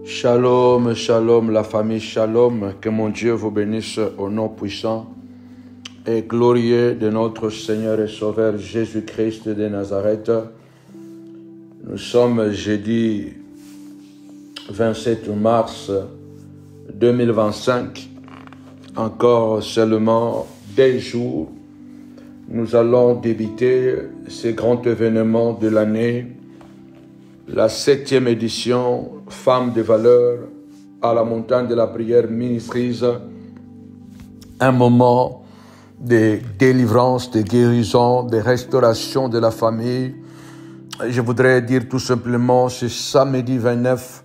Shalom, shalom, la famille Shalom, que mon Dieu vous bénisse au nom puissant et glorieux de notre Seigneur et Sauveur Jésus-Christ de Nazareth. Nous sommes jeudi 27 mars 2025, encore seulement 10 jours. Nous allons débuter ce grand événement de l'année, la 7e édition Femmes de valeur à la montagne de la prière Ministries, un moment de délivrance, de guérison, de restauration de la famille. Je voudrais dire tout simplement, c'est samedi 29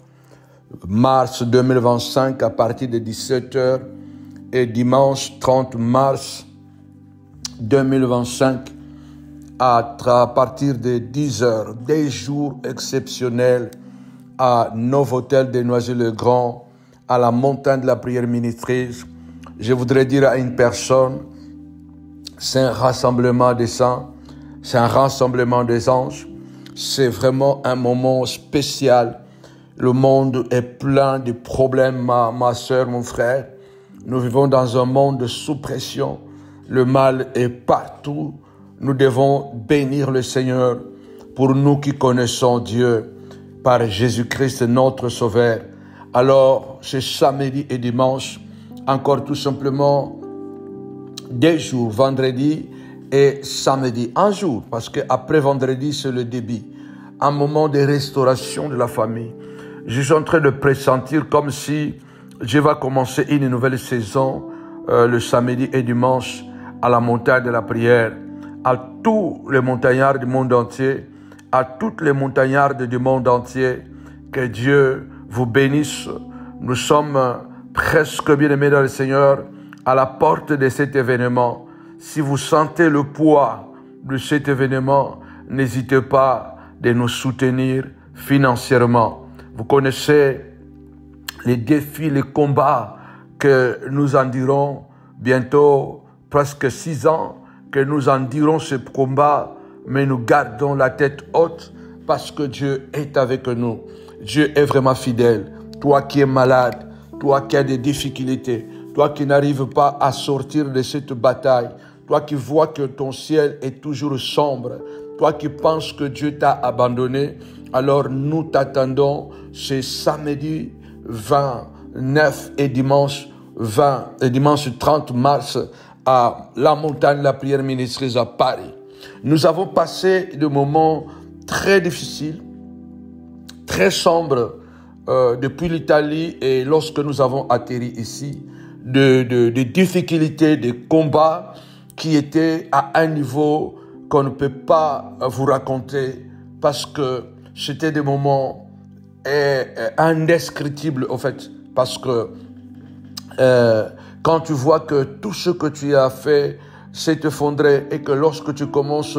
mars 2025 à partir de 17h et dimanche 30 mars 2025 à partir de 10h, des jours exceptionnels à Novotel de Noisy-le-Grand, à la montagne de la prière Ministries. Je voudrais dire à une personne, c'est un rassemblement des saints, c'est un rassemblement des anges, c'est vraiment un moment spécial. Le monde est plein de problèmes, ma soeur, mon frère. Nous vivons dans un monde sous pression. Le mal est partout. Nous devons bénir le Seigneur pour nous qui connaissons Dieu par Jésus-Christ, notre Sauveur. Alors, ce samedi et dimanche, encore tout simplement, 2 jours, vendredi et samedi. Un jour, parce qu'après vendredi, c'est le début. Un moment de restauration de la famille. Je suis en train de pressentir comme si je vais commencer une nouvelle saison le samedi et dimanche à la montagne de la prière. À tous les montagnards du monde entier, à toutes les montagnardes du monde entier, que Dieu vous bénisse. Nous sommes presque bien-aimés dans le Seigneur à la porte de cet événement. Si vous sentez le poids de cet événement, n'hésitez pas de nous soutenir financièrement. Vous connaissez les défis, les combats que nous endurons bientôt, presque 6 ans, que nous endirons ce combat, mais nous gardons la tête haute parce que Dieu est avec nous. Dieu est vraiment fidèle. Toi qui es malade, toi qui as des difficultés, toi qui n'arrives pas à sortir de cette bataille, toi qui vois que ton ciel est toujours sombre, toi qui penses que Dieu t'a abandonné, alors nous t'attendons ce samedi 29 et dimanche 30 mars à la montagne de la prière Ministries à Paris. Nous avons passé des moments très difficiles, très sombres depuis l'Italie et lorsque nous avons atterri ici, de difficultés, de combats qui étaient à un niveau qu'on ne peut pas vous raconter parce que c'était des moments indescriptibles en fait, parce que quand tu vois que tout ce que tu as fait s'est effondré et que lorsque tu commences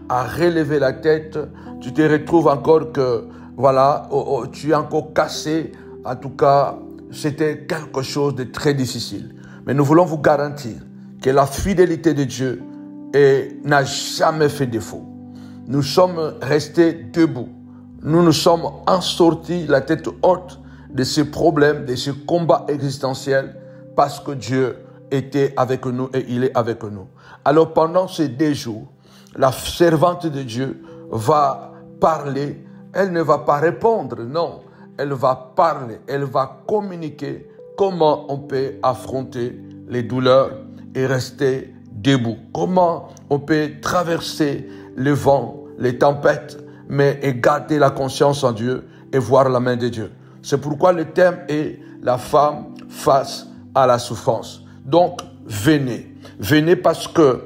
à relever la tête, tu te retrouves encore que, voilà, tu es encore cassé. En tout cas, c'était quelque chose de très difficile. Mais nous voulons vous garantir que la fidélité de Dieu n'a jamais fait défaut. Nous sommes restés debout. Nous nous sommes en sortis la tête haute de ces problèmes, de ces combats existentiels, parce que Dieu était avec nous et il est avec nous. Alors pendant ces 2 jours, la servante de Dieu va parler. Elle ne va pas répondre, non. Elle va parler, elle va communiquer comment on peut affronter les douleurs et rester debout. Comment on peut traverser le vent, les tempêtes, mais garder la conscience en Dieu et voir la main de Dieu. C'est pourquoi le thème est la femme face à la souffrance. Donc, venez parce que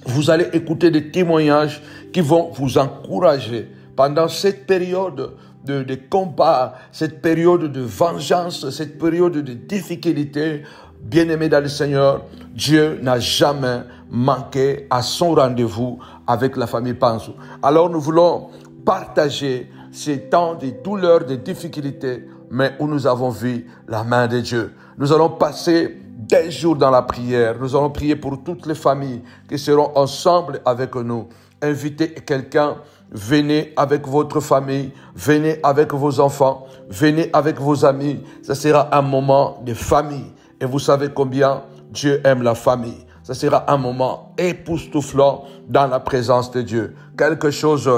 vous allez écouter des témoignages qui vont vous encourager pendant cette période de combat, cette période de vengeance, cette période de difficulté. Bien-aimés dans le Seigneur, Dieu n'a jamais manqué à son rendez-vous avec la famille Panzou. Alors nous voulons partager ces temps de douleur, de difficultés, mais où nous avons vu la main de Dieu. Nous allons passer 10 jours dans la prière. Nous allons prier pour toutes les familles qui seront ensemble avec nous. Invitez quelqu'un venez avec votre famille, venez avec vos enfants, venez avec vos amis. Ça sera un moment de famille. Et vous savez combien Dieu aime la famille. Ça sera un moment époustouflant dans la présence de Dieu. Quelque chose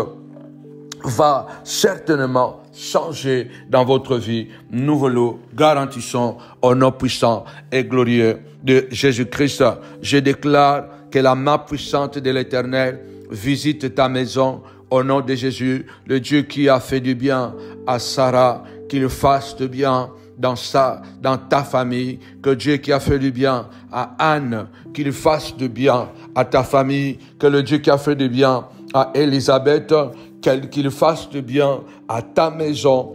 va certainement changer dans votre vie. Nous vous le garantissons au nom puissant et glorieux de Jésus-Christ. Je déclare que la main puissante de l'Éternel visite ta maison au nom de Jésus. Le Dieu qui a fait du bien à Sarah, qu'il fasse du bien dans ta famille. Que Dieu qui a fait du bien à Anne, qu'il fasse du bien à ta famille. Que le Dieu qui a fait du bien à Élisabeth, qu'il fasse du bien à ta maison,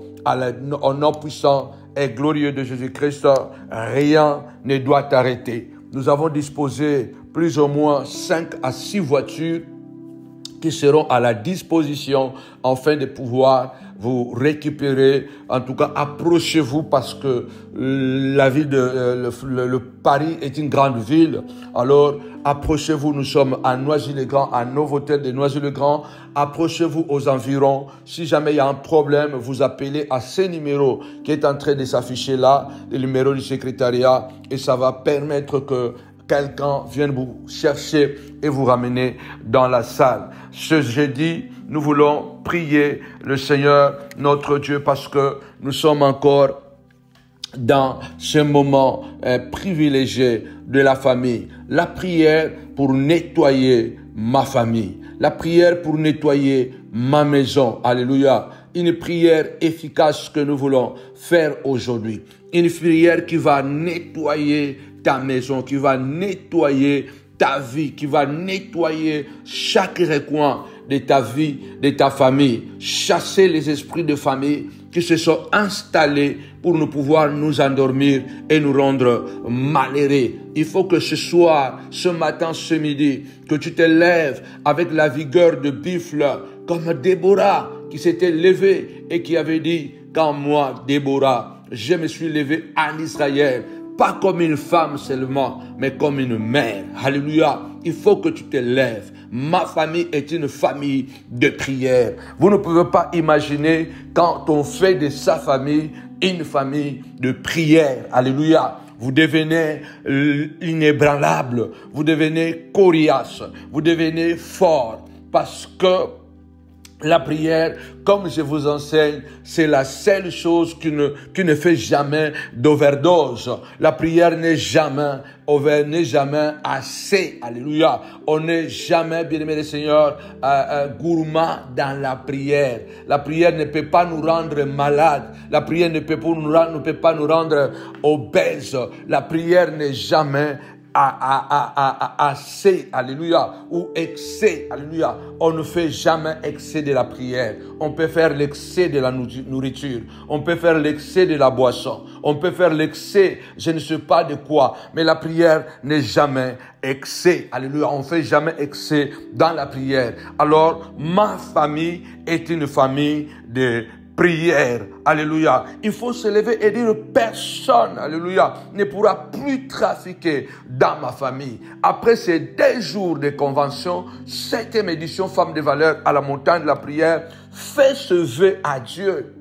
au nom puissant et glorieux de Jésus-Christ. Rien ne doit t'arrêter. Nous avons disposé plus ou moins 5 à 6 voitures qui seront à la disposition afin de pouvoir vous récupérer. En tout cas, approchez-vous parce que la ville le Paris est une grande ville. Alors, approchez-vous. Nous sommes à Noisy-le-Grand, à Novotel de Noisy-le-Grand. Approchez-vous aux environs. Si jamais il y a un problème, vous appelez à ce numéro qui est en train de s'afficher là, le numéro du secrétariat, et ça va permettre que quelqu'un vienne vous chercher et vous ramener dans la salle. Ce jeudi, nous voulons prier le Seigneur, notre Dieu, parce que nous sommes encore dans ce moment privilégié de la famille. La prière pour nettoyer ma famille. La prière pour nettoyer ma maison. Alléluia. Une prière efficace que nous voulons faire aujourd'hui. Une prière qui va nettoyer ta maison, qui va nettoyer ta vie, qui va nettoyer chaque recoin de ta vie, de ta famille. Chasser les esprits de famille qui se sont installés pour nous pouvoir nous endormir et nous rendre malheureux. Il faut que ce soir, ce matin, ce midi, que tu te lèves avec la vigueur de buffle, comme Déborah qui s'était levée et qui avait dit, quand moi, Déborah, je me suis levé en Israël, pas comme une femme seulement, mais comme une mère. Alléluia. Il faut que tu te lèves. Ma famille est une famille de prière. Vous ne pouvez pas imaginer quand on fait de sa famille une famille de prière. Alléluia. Vous devenez inébranlable. Vous devenez coriace. Vous devenez fort. Parce que la prière, comme je vous enseigne, c'est la seule chose qui ne fait jamais d'overdose. La prière n'est jamais assez. Alléluia. On n'est jamais, bien-aimé le Seigneur, gourmand dans la prière. La prière ne peut pas nous rendre malades. La prière ne peut pas nous rendre obèses. La prière n'est jamais assez, alléluia, ou excès, alléluia. On ne fait jamais excès de la prière. On peut faire l'excès de la nourriture. On peut faire l'excès de la boisson. On peut faire l'excès, je ne sais pas de quoi. Mais la prière n'est jamais excès, alléluia. On ne fait jamais excès dans la prière. Alors, ma famille est une famille de prière, alléluia. Il faut se lever et dire personne, alléluia, ne pourra plus trafiquer dans ma famille. Après ces 2 jours de convention, 7e édition Femmes de valeur à la montagne de la prière, fais ce vœu à Dieu.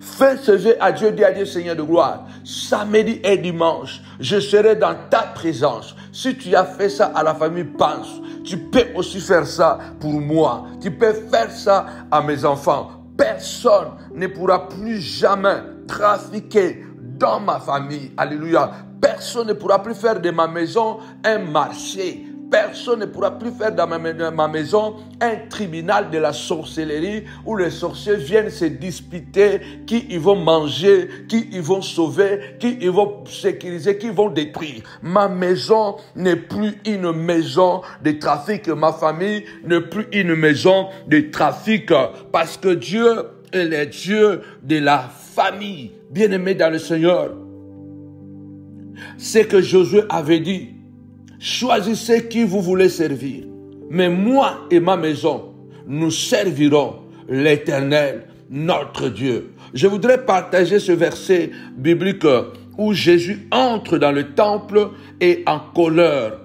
Fais ce vœu à Dieu, dis à Dieu Seigneur de gloire. Samedi et dimanche, je serai dans ta présence. Si tu as fait ça à la famille Pense, tu peux aussi faire ça pour moi. Tu peux faire ça à mes enfants. Personne ne pourra plus jamais trafiquer dans ma famille. Alléluia. Personne ne pourra plus faire de ma maison un marché. Personne ne pourra plus faire dans ma maison un tribunal de la sorcellerie où les sorciers viennent se disputer qui ils vont manger, qui ils vont sauver, qui ils vont sécuriser, qui ils vont détruire. Ma maison n'est plus une maison de trafic. Ma famille n'est plus une maison de trafic parce que Dieu est le Dieu de la famille. Bien-aimé dans le Seigneur, c'est que Josué avait dit. Choisissez qui vous voulez servir. Mais moi et ma maison, nous servirons l'Éternel, notre Dieu. Je voudrais partager ce verset biblique où Jésus entre dans le temple et en colère.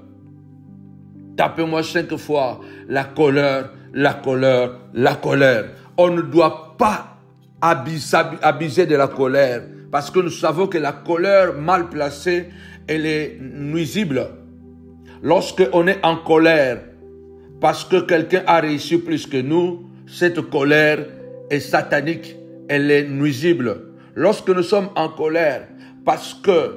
Tapez-moi 5 fois la colère, la colère, la colère. On ne doit pas abuser de la colère parce que nous savons que la colère mal placée, elle est nuisible. Lorsque on est en colère parce que quelqu'un a réussi plus que nous, cette colère est satanique, elle est nuisible. Lorsque nous sommes en colère parce que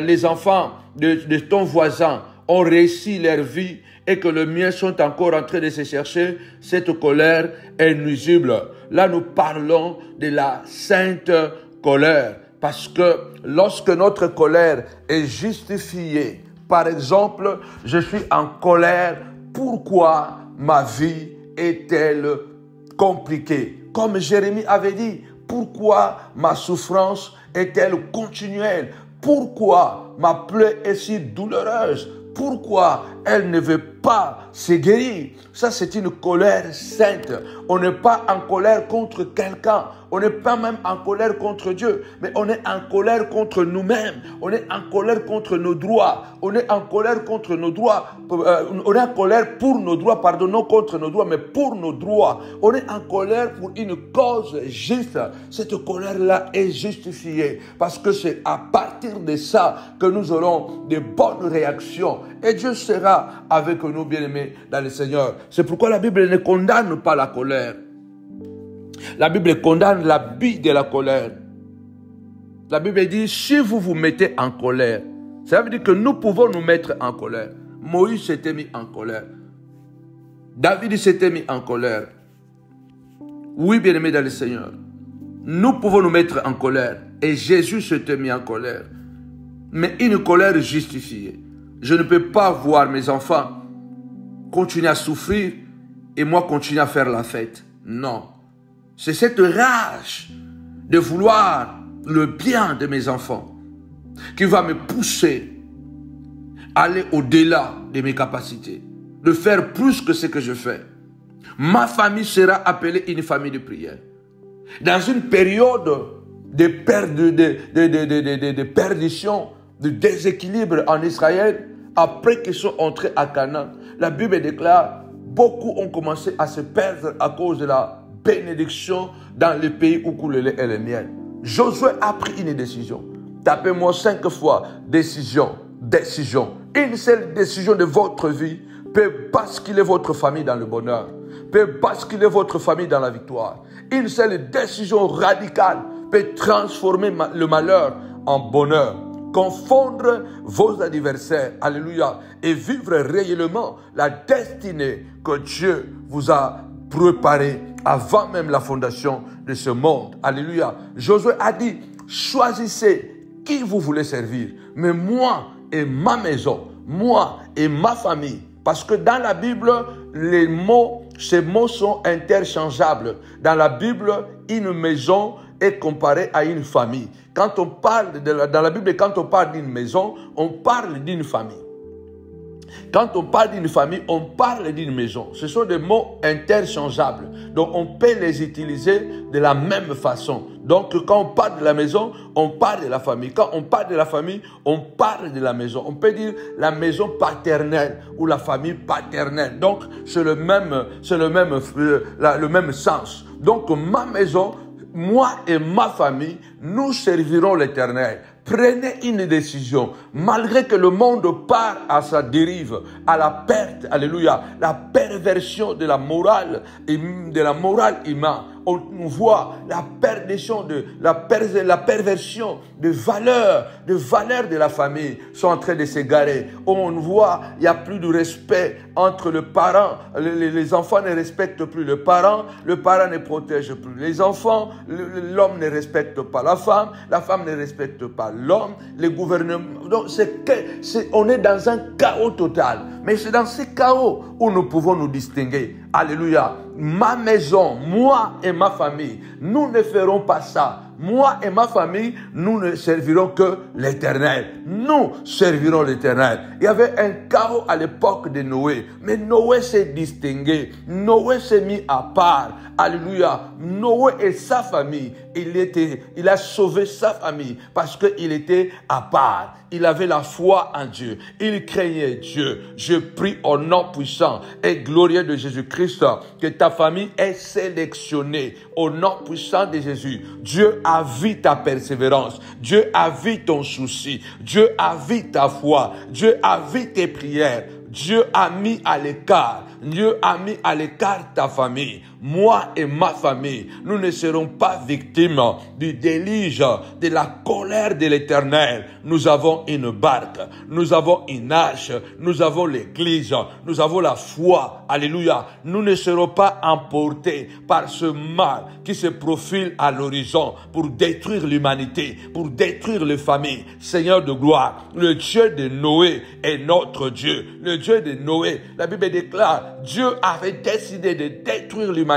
les enfants de ton voisin ont réussi leur vie et que les miens sont encore en train de se chercher, cette colère est nuisible. Là, nous parlons de la sainte colère. Parce que lorsque notre colère est justifiée, par exemple, je suis en colère, pourquoi ma vie est-elle compliquée? Comme Jérémie avait dit, pourquoi ma souffrance est-elle continuelle? Pourquoi ma plaie est si douloureuse? Pourquoi elle ne veut pas se guérir? Ça, c'est une colère sainte. On n'est pas en colère contre quelqu'un. On n'est pas même en colère contre Dieu. Mais on est en colère contre nous-mêmes. On est en colère contre nos droits. On est en colère contre nos droits. On est en colère pour nos droits. Pardon, non contre nos droits, mais pour nos droits. On est en colère pour une cause juste. Cette colère-là est justifiée. Parce que c'est à partir de ça que nous aurons de bonnes réactions. Et Dieu sera avec nous, bien-aimés, dans le Seigneur. C'est pourquoi la Bible ne condamne pas la colère. La Bible condamne l'abus de la colère. La Bible dit, si vous vous mettez en colère, ça veut dire que nous pouvons nous mettre en colère. Moïse s'était mis en colère. David s'était mis en colère. Oui, bien-aimés dans le Seigneur. Nous pouvons nous mettre en colère. Et Jésus s'était mis en colère. Mais une colère justifiée. Je ne peux pas voir mes enfants continuer à souffrir et moi continuer à faire la fête. Non. C'est cette rage de vouloir le bien de mes enfants qui va me pousser à aller au-delà de mes capacités, de faire plus que ce que je fais. Ma famille sera appelée une famille de prière. Dans une période de perdition, de déséquilibre en Israël, après qu'ils sont entrés à Canaan, la Bible déclare, beaucoup ont commencé à se perdre à cause de la bénédiction dans le pays où coule le lait et le miel. Josué a pris une décision. Tapez-moi 5 fois décision, décision. Une seule décision de votre vie peut basculer votre famille dans le bonheur, peut basculer votre famille dans la victoire. Une seule décision radicale peut transformer le malheur en bonheur. Confondre vos adversaires, alléluia, et vivre réellement la destinée que Dieu vous a préparée avant même la fondation de ce monde. Alléluia. Josué a dit, choisissez qui vous voulez servir, mais moi et ma maison, moi et ma famille. Parce que dans la Bible, ces mots sont interchangeables. Dans la Bible, une maison est comparée à une famille. Quand on parle dans la Bible, quand on parle d'une maison, on parle d'une famille. Quand on parle d'une famille, on parle d'une maison. Ce sont des mots interchangeables. Donc, on peut les utiliser de la même façon. Donc, quand on parle de la maison, on parle de la famille. Quand on parle de la famille, on parle de la maison. On peut dire la maison paternelle ou la famille paternelle. Donc, c'est le même sens. Donc, ma maison, moi et ma famille, nous servirons l'Éternel. Prenez une décision. Malgré que le monde part à sa dérive, à la perte, alléluia, la perversion de la morale humaine, on voit la perdition la perversion de valeurs de la famille sont en train de s'égarer. On voit, il n'y a plus de respect entre le parent, les enfants ne respectent plus le parent ne protège plus les enfants, l'homme ne respecte pas la femme ne respecte pas l'homme, les gouvernements. Donc on est dans un chaos total. Mais c'est dans ce chaos où nous pouvons nous distinguer. Alléluia. Ma maison, moi et ma famille, nous ne ferons pas ça. Moi et ma famille, nous ne servirons que l'Éternel. Nous servirons l'Éternel. Il y avait un chaos à l'époque de Noé, mais Noé s'est distingué. Noé s'est mis à part. Alléluia. Noé et sa famille, il a sauvé sa famille parce qu'il était à part. Il avait la foi en Dieu. Il craignait Dieu. Je prie au nom puissant et glorieux de Jésus-Christ que ta famille est sélectionnée au nom puissant de Jésus. Dieu a vu ta persévérance. Dieu a vu ton souci. Dieu a vu ta foi. Dieu a vu tes prières. Dieu a mis à l'écart. Dieu a mis à l'écart ta famille. Moi et ma famille, nous ne serons pas victimes du déluge, de la colère de l'Éternel. Nous avons une barque, nous avons une arche, nous avons l'église, nous avons la foi. Alléluia. Nous ne serons pas emportés par ce mal qui se profile à l'horizon pour détruire l'humanité, pour détruire les familles. Seigneur de gloire, le Dieu de Noé est notre Dieu. Le Dieu de Noé, la Bible déclare, Dieu avait décidé de détruire l'humanité.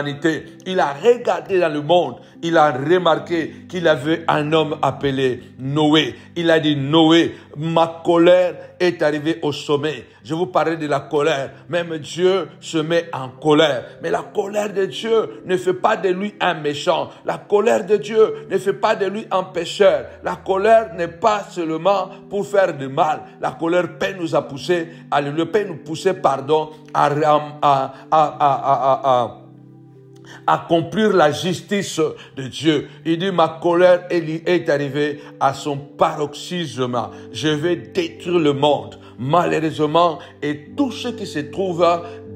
Il a regardé dans le monde. Il a remarqué qu'il avait un homme appelé Noé. Il a dit, Noé, ma colère est arrivée au sommet. Je vous parlais de la colère. Même Dieu se met en colère. Mais la colère de Dieu ne fait pas de lui un méchant. La colère de Dieu ne fait pas de lui un pécheur. La colère n'est pas seulement pour faire du mal. La colère peut nous pousser, peut nous pousser, à accomplir la justice de Dieu. Il dit, ma colère est arrivée à son paroxysme. Je vais détruire le monde, malheureusement, et tout ce qui se trouve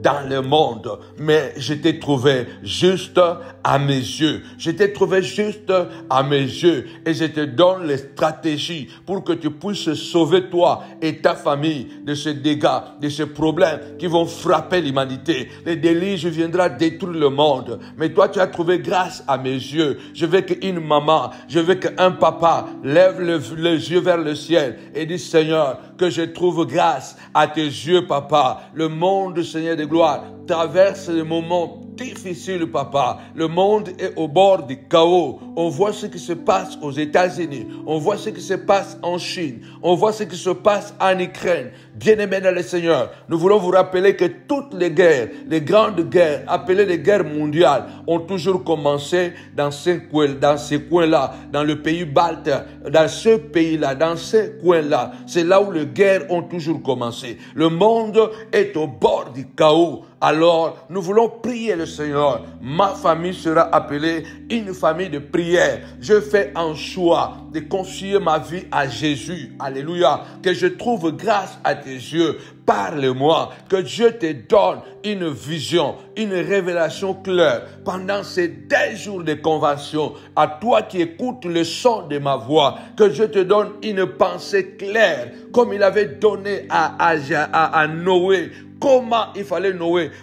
dans le monde. Mais je t'ai trouvé juste à mes yeux. Je t'ai trouvé juste à mes yeux. Et je te donne les stratégies pour que tu puisses sauver toi et ta famille de ces dégâts, de ces problèmes qui vont frapper l'humanité. Le déluge viendra détruire le monde. Mais toi, tu as trouvé grâce à mes yeux. Je veux qu'une maman, je veux qu'un papa lève les yeux vers le ciel et dit, Seigneur, que je trouve grâce à tes yeux, papa. Le monde, Seigneur de gloire, traverse des moments difficiles, papa. Le monde est au bord du chaos. On voit ce qui se passe aux États-Unis. On voit ce qui se passe en Chine. On voit ce qui se passe en Ukraine. Bien-aimés dans le Seigneur, nous voulons vous rappeler que toutes les guerres, les grandes guerres, appelées les guerres mondiales, ont toujours commencé dans ces coins-là, dans le pays balte, dans ce pays-là, dans ces coins-là. C'est là où les guerres ont toujours commencé. Le monde est au bord du chaos. Alors, nous voulons prier le Seigneur. Ma famille sera appelée une famille de prière. Je fais un choix de confier ma vie à Jésus. Alléluia. Que je trouve grâce à tes yeux. Parle-moi. Que Dieu te donne une vision, une révélation claire pendant ces 10 jours de conversion. À toi qui écoutes le son de ma voix, que Dieu te donne une pensée claire, comme il avait donné à Noé. Comment il fallait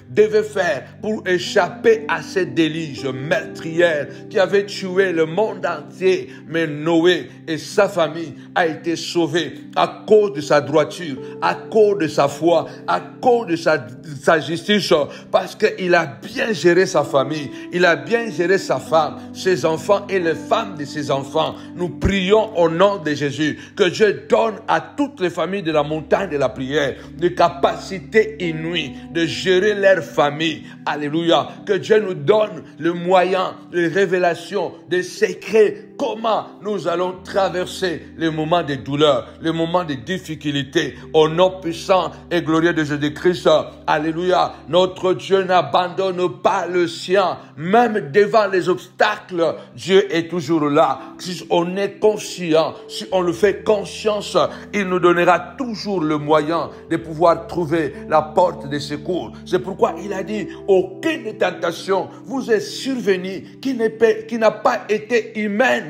devait faire pour échapper à ces déluges meurtrières qui avaient tué le monde entier. Mais Noé et sa famille a été sauvés à cause de sa droiture, à cause de sa foi, à cause de sa justice, parce qu'il a bien géré sa famille, il a bien géré sa femme, ses enfants et les femmes de ses enfants. Nous prions au nom de Jésus que Dieu donne à toutes les familles de la montagne de la prière des capacités inouïes de gérer leur famille. Alléluia. Que Dieu nous donne le moyen, les révélations, des secrets. Comment nous allons traverser les moments de douleur, les moments de difficulté. Au nom puissant et glorieux de Jésus-Christ. Alléluia. Notre Dieu n'abandonne pas le sien. Même devant les obstacles, Dieu est toujours là. Si on est conscient, si on le fait conscience, il nous donnera toujours le moyen de pouvoir trouver la porte de secours. C'est pourquoi il a dit, aucune tentation vous est survenue qui n'a pas été humaine.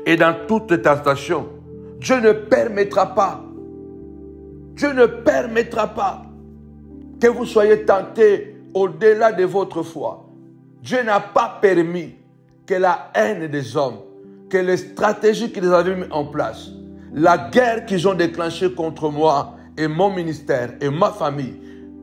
Et dans toute tentation, Dieu ne permettra pas que vous soyez tentés au-delà de votre foi. Dieu n'a pas permis que la haine des hommes, que les stratégies qu'ils avaient mis en place, la guerre qu'ils ont déclenchée contre moi et mon ministère et ma famille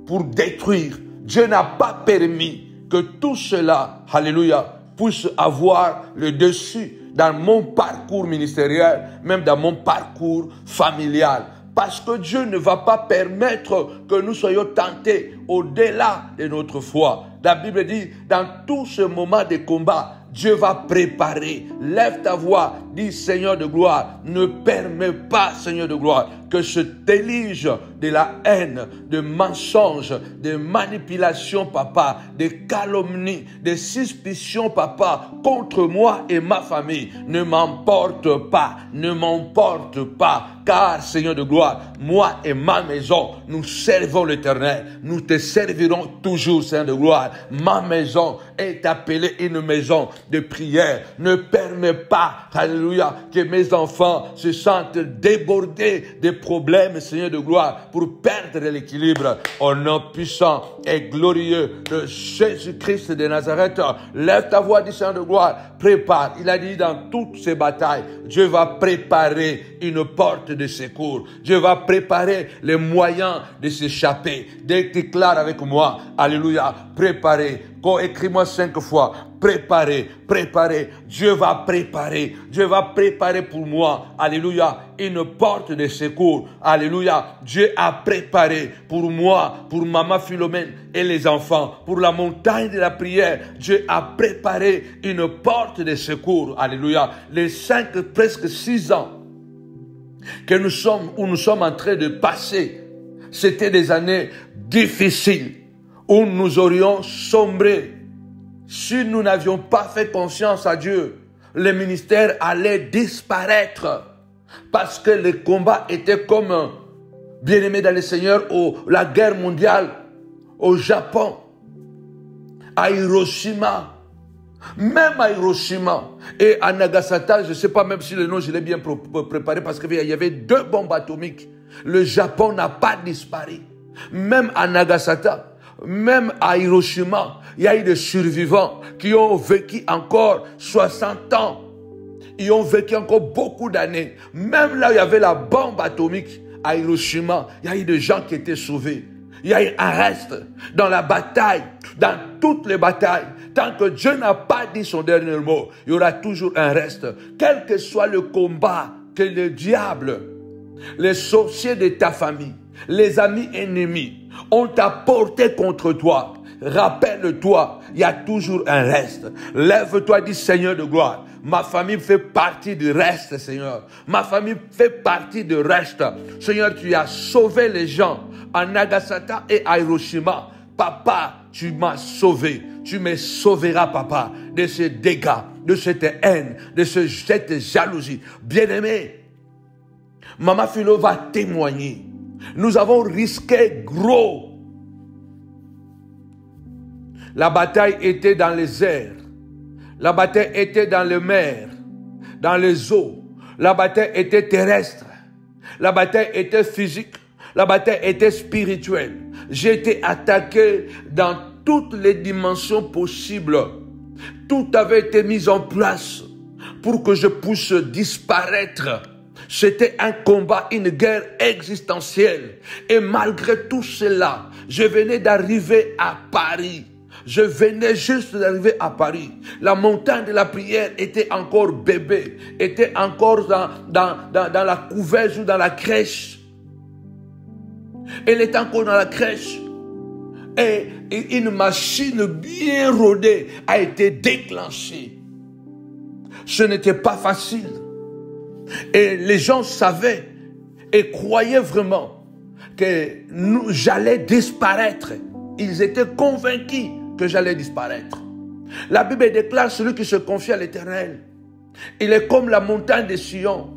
pour détruire, Dieu n'a pas permis que tout cela, alléluia, puisse avoir le dessus dans mon parcours ministériel, même dans mon parcours familial. Parce que Dieu ne va pas permettre que nous soyons tentés au-delà de notre foi. La Bible dit, dans tout ce moment de combat, Dieu va préparer. Lève ta voix, dis Seigneur de gloire, ne permets pas, Seigneur de gloire, que ce déluge de la haine, de mensonges, de manipulations, papa, de calomnies, de suspicions, papa, contre moi et ma famille, ne m'emporte pas, ne m'emporte pas. Car, Seigneur de gloire, moi et ma maison, nous servons l'Éternel. Nous te servirons toujours, Seigneur de gloire. Ma maison est appelée une maison de prière. Ne permets pas, alléluia, que mes enfants se sentent débordés de problèmes, Seigneur de gloire, pour perdre l'équilibre. Au nom puissant et glorieux de Jésus-Christ de Nazareth, lève ta voix, dit Seigneur de gloire, prépare. Il a dit dans toutes ces batailles, Dieu va préparer une porte de secours. Dieu va préparer les moyens de s'échapper. Déclare avec moi, alléluia, préparer. Écris-moi 5 fois, préparer, préparer. Dieu va préparer pour moi, alléluia, une porte de secours. Alléluia, Dieu a préparé pour moi, pour maman Philomène et les enfants, pour la montagne de la prière. Dieu a préparé une porte de secours. Alléluia, les presque 6 ans que nous sommes en train de passer, c'était des années difficiles où nous aurions sombré. Si nous n'avions pas fait confiance à Dieu, le ministère allait disparaître parce que le combat était comme bien-aimé dans le Seigneur, la guerre mondiale au Japon, à Hiroshima. Même à Hiroshima et à Nagasaki, je ne sais pas même si le nom je l'ai bien préparé parce qu'il y avait 2 bombes atomiques. Le Japon n'a pas disparu. Même à Nagasaki, même à Hiroshima, il y a eu des survivants qui ont vécu encore 60 ans. Ils ont vécu encore beaucoup d'années. Même là où il y avait la bombe atomique à Hiroshima, il y a eu des gens qui étaient sauvés. Il y a eu un reste dans la bataille, dans toutes les batailles. Tant que Dieu n'a pas dit son dernier mot, il y aura toujours un reste. Quel que soit le combat que le diable, les sorciers de ta famille, les amis ennemis ont apporté contre toi, rappelle-toi, il y a toujours un reste. Lève-toi, dis Seigneur de gloire. Ma famille fait partie du reste, Seigneur. Ma famille fait partie du reste. Seigneur, tu as sauvé les gens à Nagasaki et à Hiroshima. Papa, tu m'as sauvé. Tu me sauveras, papa, de ces dégâts, de cette haine, de cette jalousie. Bien-aimé, Maman Philo va témoigner. Nous avons risqué gros. La bataille était dans les airs. La bataille était dans les mers, dans les eaux. La bataille était terrestre. La bataille était physique. La bataille était spirituelle. J'ai été attaqué dans toutes les dimensions possibles. Tout avait été mis en place pour que je puisse disparaître. C'était un combat, une guerre existentielle. Et malgré tout cela, je venais d'arriver à Paris. Je venais juste d'arriver à Paris. La montagne de la prière était encore bébé, était encore dans la couveuse ou dans la crèche. Elle est encore dans la crèche. Et une machine bien rodée a été déclenchée. Ce n'était pas facile. Et les gens savaient et croyaient vraiment que j'allais disparaître. Ils étaient convaincus que j'allais disparaître. La Bible déclare celui qui se confie à l'Éternel. Il est comme la montagne de Sion,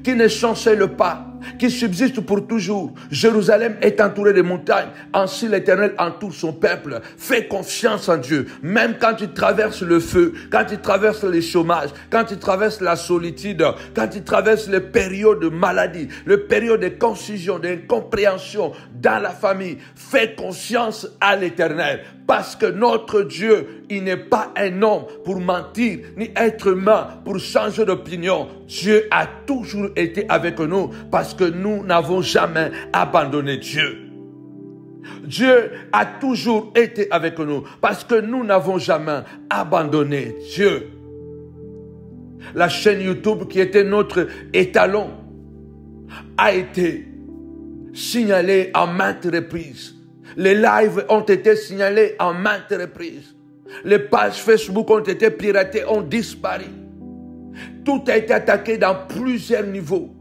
qui ne chancelle pas, qui subsiste pour toujours. Jérusalem est entourée de montagnes. Ainsi l'Éternel entoure son peuple. Fais confiance en Dieu. Même quand tu traverses le feu, quand tu traverses le chômage, quand tu traverses la solitude, quand tu traverses les périodes de maladie, les périodes de confusion, d'incompréhension dans la famille, fais confiance à l'Éternel. Parce que notre Dieu, il n'est pas un homme pour mentir, ni être humain pour changer d'opinion. Dieu a toujours été avec nous parce que nous n'avons jamais abandonné Dieu. Dieu a toujours été avec nous parce que nous n'avons jamais abandonné Dieu. La chaîne YouTube qui était notre étalon a été signalée en maintes reprises. Les lives ont été signalés en maintes reprises. Les pages Facebook ont été piratées, ont disparu. Tout a été attaqué dans plusieurs niveaux.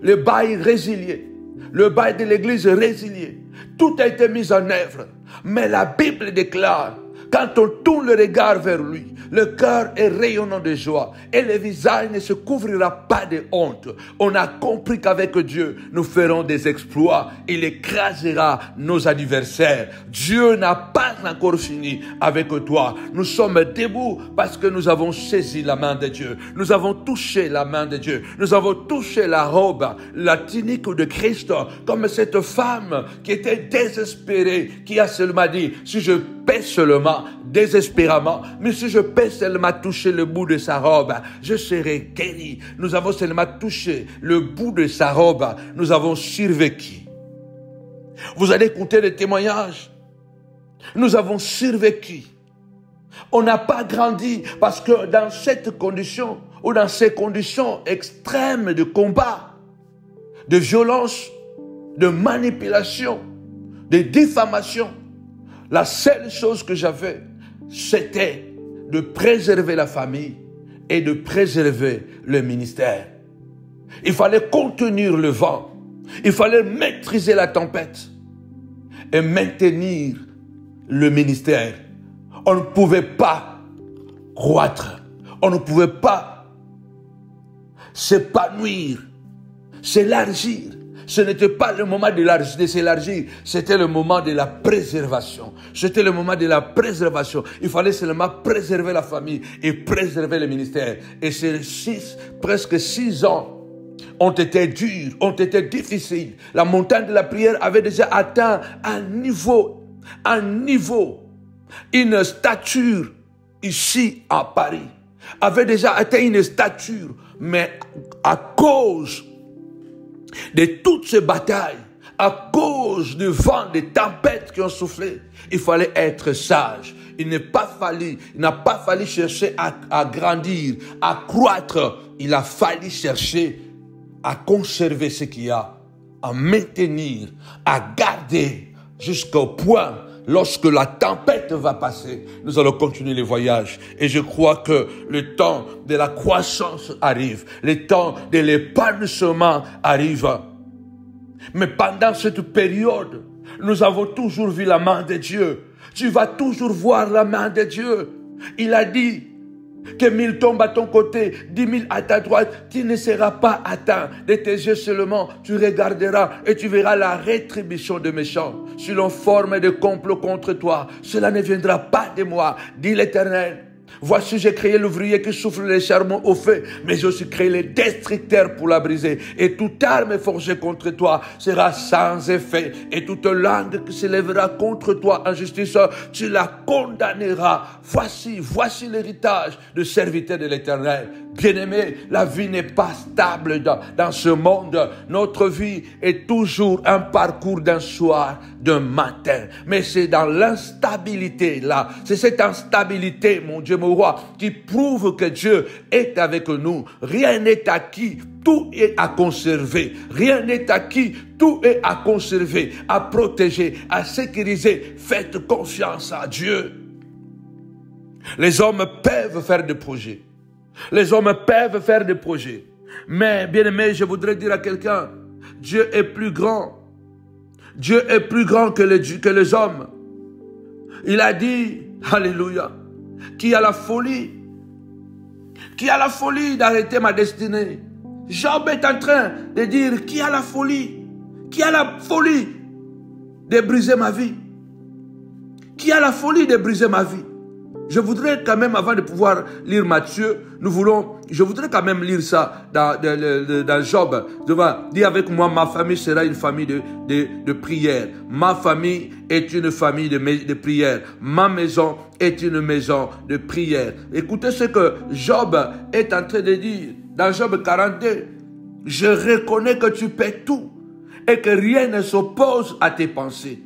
Le bail résilié, le bail de l'église résilié. Tout a été mis en œuvre. Mais la Bible déclare, quand on tourne le regard vers lui, le cœur est rayonnant de joie et le visage ne se couvrira pas de honte. On a compris qu'avec Dieu, nous ferons des exploits. Il écrasera nos adversaires. Dieu n'a pas encore fini avec toi. Nous sommes debout parce que nous avons saisi la main de Dieu. Nous avons touché la main de Dieu. Nous avons touché la robe, la tunique de Christ, comme cette femme qui était désespérée, qui a seulement dit, si je paie seulement, désespérément, mais si je peux seulement toucher le bout de sa robe, je serai guéri. Nous avons seulement touché le bout de sa robe, nous avons survécu. Vous allez écouter les témoignages. Nous avons survécu. On n'a pas grandi parce que dans cette condition ou dans ces conditions extrêmes de combat, de violence, de manipulation, de diffamation, la seule chose que j'avais, c'était de préserver la famille et de préserver le ministère. Il fallait contenir le vent. Il fallait maîtriser la tempête et maintenir le ministère. On ne pouvait pas croître. On ne pouvait pas s'épanouir, s'élargir. Ce n'était pas le moment de s'élargir, c'était le moment de la préservation. C'était le moment de la préservation. Il fallait seulement préserver la famille et préserver le ministère. Et ces presque 6 ans ont été durs, ont été difficiles. La montagne de la prière avait déjà atteint un niveau, une stature ici à Paris. Avait déjà atteint une stature, mais à cause de toutes ces batailles, à cause du vent, des tempêtes qui ont soufflé, il fallait être sage. Il n'a pas fallu chercher à grandir, à croître. Il a fallu chercher à conserver ce qu'il y a, à maintenir, à garder jusqu'au point, lorsque la tempête va passer, nous allons continuer le voyage. Et je crois que le temps de la croissance arrive. Le temps de l'épanouissement arrive. Mais pendant cette période, nous avons toujours vu la main de Dieu. Tu vas toujours voir la main de Dieu. Il a dit que 1000 tombent à ton côté, 10 000 à ta droite, tu ne seras pas atteint. De tes yeux seulement, tu regarderas et tu verras la rétribution des méchants. Si l'on forme des complots contre toi, cela ne viendra pas de moi, dit l'Éternel. Voici, j'ai créé l'ouvrier qui souffle les charbons au feu, mais j'ai aussi créé les destructeurs pour la briser. Et toute arme forgée contre toi sera sans effet. Et toute langue qui s'élèvera contre toi en justice, tu la condamneras. Voici l'héritage de serviteur de l'Éternel. Bien-aimé, la vie n'est pas stable dans ce monde. Notre vie est toujours un parcours d'un soir, d'un matin. Mais c'est dans l'instabilité là, c'est cette instabilité, mon Dieu, mon roi, qui prouve que Dieu est avec nous. Rien n'est acquis, tout est à conserver. Rien n'est acquis, tout est à conserver, à protéger, à sécuriser. Faites confiance à Dieu. Les hommes peuvent faire des projets. Les hommes peuvent faire des projets. Mais, bien aimé, je voudrais dire à quelqu'un, Dieu est plus grand. Dieu est plus grand que les hommes. Il a dit, alléluia, qui a la folie d'arrêter ma destinée. Job est en train de dire, qui a la folie de briser ma vie. Qui a la folie de briser ma vie. Je voudrais quand même, avant de pouvoir lire Matthieu, je voudrais quand même lire ça dans Job. Dis avec moi, ma famille sera une famille de prière. Ma famille est une famille de prière. Ma maison est une maison de prière. Écoutez ce que Job est en train de dire dans Job 42. Je reconnais que tu paies tout et que rien ne s'oppose à tes pensées.